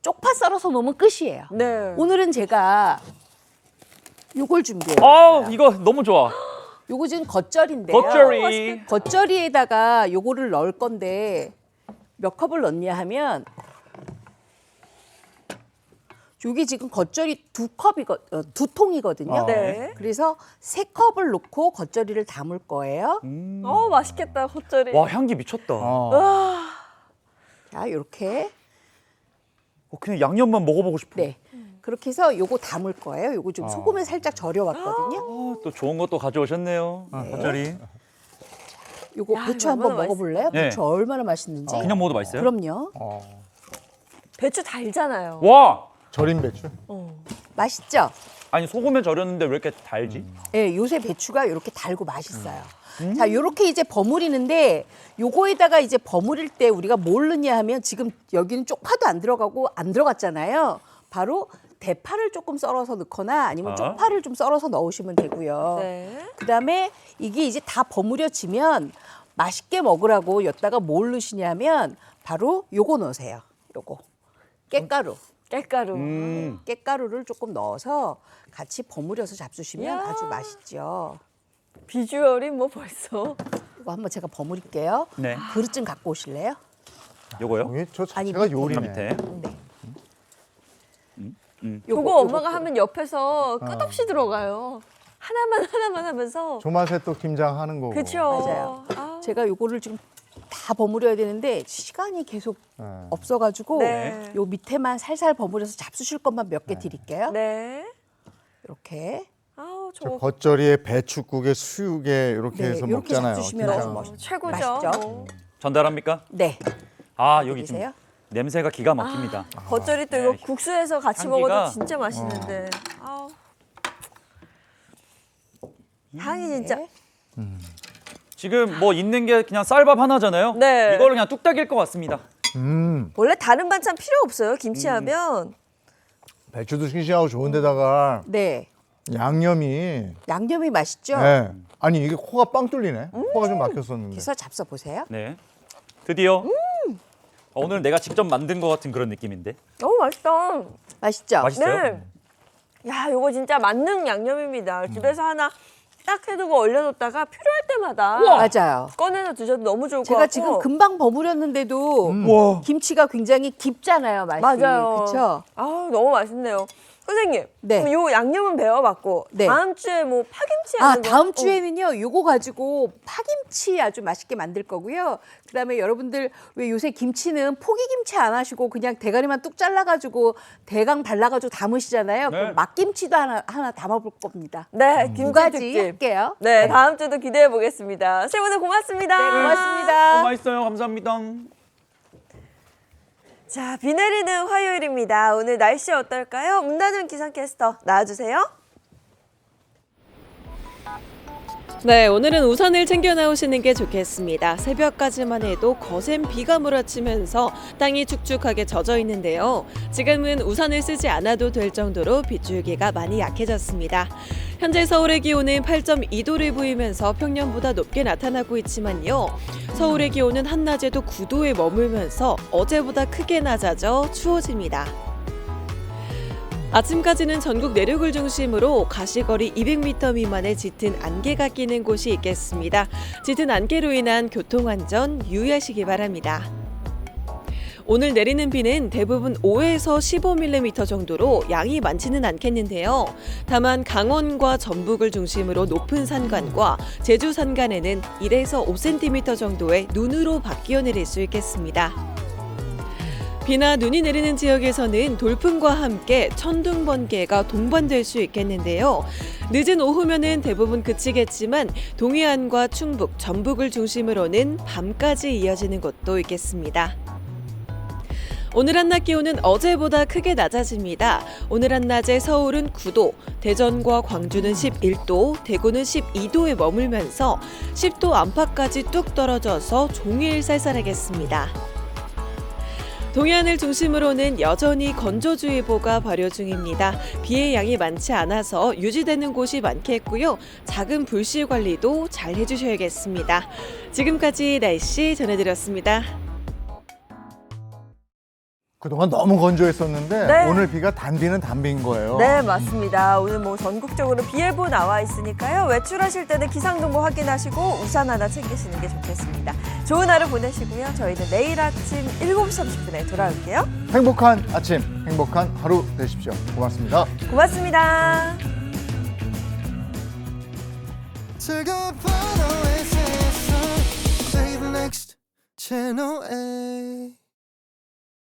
쪽파 썰어서 넣으면 끝이에요. 네. 오늘은 제가 요걸 준비해요. 이거 너무 좋아. 요거 지금 겉절인데요. 겉절이. 겉절이에다가 요거를 넣을 건데 몇 컵을 넣냐 하면 요게 지금 겉절이 2통이거든요. 네. 그래서 3컵을 넣고 겉절이를 담을 거예요. 맛있겠다, 겉절이. 와, 향기 미쳤다. 자, 요렇게. 그냥 양념만 먹어보고 싶어. 네. 그렇게 해서 요거 담을 거예요. 요거 좀 소금에 살짝 절여왔거든요. 또 좋은 것도 가져오셨네요. 겉절이. 요거 야, 배추 이거 한번 얼마나 먹어볼래요? 네. 배추 얼마나 맛있는지. 그냥 먹어도 맛있어요? 그럼요. 배추 달잖아요. 와! 절인 배추. 맛있죠? 아니, 소금에 절였는데 왜 이렇게 달지? 네, 요새 배추가 이렇게 달고 맛있어요. 자, 요렇게 이제 버무리는데 요거에다가 이제 버무릴 때 우리가 뭘 넣냐 하면 지금 여기는 쪽파도 안 들어가고 안 들어갔잖아요. 바로 대파를 조금 썰어서 넣거나 아니면 쪽파를 좀 썰어서 넣으시면 되고요. 네. 그다음에 이게 이제 다 버무려지면 맛있게 먹으라고 여기다가 뭘 넣으시냐면 바로 요거 넣으세요. 요거. 깻가루. 깻가루. 깻가루를 조금 넣어서 같이 버무려서 잡수시면 이야. 아주 맛있죠. 비주얼이 뭐 벌써. 이거 한번 제가 버무릴게요. 네. 그릇 좀 갖고 오실래요? 요거요? 저 아니, 자체가 밑에. 요리네. 밑에. 네. 요거 엄마가 하면 옆에서 끝없이 들어가요. 하나만 하면서. 조맛에 또 김장하는 거고. 그렇죠. 맞아요. 제가 요거를 지금 다 버무려야 되는데 시간이 계속 네. 없어가지고 네. 요 밑에만 살살 버무려서 잡수실 것만 몇 개 드릴게요. 네. 이렇게. 아우, 저 저거 겉절이에 배추국에 수육에 이렇게 네, 해서 이렇게 먹잖아요. 잡수시면 김장. 아주 멋있죠. 최고죠. 맛있죠? 전달합니까? 네. 여기 좀 드세요. 냄새가 기가 막힙니다. 겉절이 또 네. 이거 국수에서 같이 향기가- 먹어도 진짜 맛있는데. 아우. 향이 진짜. 네. 지금 뭐 있는 게 그냥 쌀밥 하나잖아요. 네. 이걸로 그냥 뚝딱일 것 같습니다. 원래 다른 반찬 필요 없어요. 김치하면. 배추도 싱싱하고 좋은데다가 네. 양념이. 양념이 맛있죠? 네. 아니 이게 코가 빵 뚫리네. 코가 좀 막혔었는데. 그래서 잡숴 보세요. 네. 드디어 오늘 내가 직접 만든 것 같은 그런 느낌인데. 너무 맛있다. 맛있죠? 맛있어요? 네. 야, 이거 진짜 만능 양념입니다. 집에서 하나 딱 해두고 얼려뒀다가 필요할 때마다 맞아요. 꺼내서 드셔도 너무 좋을 것 제가 같고. 지금 금방 버무렸는데도 와. 김치가 굉장히 깊잖아요, 맛이. 맞아요. 그렇죠? 아우, 너무 맛있네요. 선생님, 네. 그럼 요 양념은 배워봤고 네. 다음 주에 뭐 파김치 하는 거? 다음 주에는요, 요거 가지고 파김치 아주 맛있게 만들 거고요. 그다음에 여러분들 왜 요새 김치는 포기김치 안 하시고 그냥 대가리만 뚝 잘라가지고 대강 발라가지고 담으시잖아요. 네. 그럼 막김치도 하나 담아볼 겁니다. 네, 두 김치 가지 특집. 할게요. 네, 다음 주도 기대해 보겠습니다. 선생님 오늘 고맙습니다. 네, 고맙습니다. 너무 맛있어요. 감사합니다. 자, 비 내리는 화요일입니다. 오늘 날씨 어떨까요? 문다준 기상캐스터 나와주세요. 네, 오늘은 우산을 챙겨 나오시는 게 좋겠습니다. 새벽까지만 해도 거센 비가 몰아치면서 땅이 축축하게 젖어 있는데요. 지금은 우산을 쓰지 않아도 될 정도로 빗줄기가 많이 약해졌습니다. 현재 서울의 기온은 8.2도를 보이면서 평년보다 높게 나타나고 있지만요. 서울의 기온은 한낮에도 9도에 머물면서 어제보다 크게 낮아져 추워집니다. 아침까지는 전국 내륙을 중심으로 가시거리 200m 미만의 짙은 안개가 끼는 곳이 있겠습니다. 짙은 안개로 인한 교통안전 유의하시기 바랍니다. 오늘 내리는 비는 대부분 5에서 15mm 정도로 양이 많지는 않겠는데요. 다만 강원과 전북을 중심으로 높은 산간과 제주 산간에는 1에서 5cm 정도의 눈으로 바뀌어 내릴 수 있겠습니다. 비나 눈이 내리는 지역에서는 돌풍과 함께 천둥, 번개가 동반될 수 있겠는데요. 늦은 오후면은 대부분 그치겠지만 동해안과 충북, 전북을 중심으로는 밤까지 이어지는 곳도 있겠습니다. 오늘 한낮 기온은 어제보다 크게 낮아집니다. 오늘 한낮에 서울은 9도, 대전과 광주는 11도, 대구는 12도에 머물면서 10도 안팎까지 뚝 떨어져서 종일 쌀쌀하겠습니다. 동해안을 중심으로는 여전히 건조주의보가 발효 중입니다. 비의 양이 많지 않아서 유지되는 곳이 많겠고요. 작은 불씨 관리도 잘 해주셔야겠습니다. 지금까지 날씨 전해드렸습니다. 그동안 너무 건조했었는데 네. 오늘 비가 단비는 단비인 거예요. 네, 맞습니다. 오늘 뭐 전국적으로 비 예보 나와 있으니까요. 외출하실 때는 기상정보 확인하시고 우산 하나 챙기시는 게 좋겠습니다. 좋은 하루 보내시고요. 저희는 내일 아침 7시 30분에 돌아올게요. 행복한 아침, 행복한 하루 되십시오. 고맙습니다. 고맙습니다. 즐거운 밤 오아시스 Save the next channel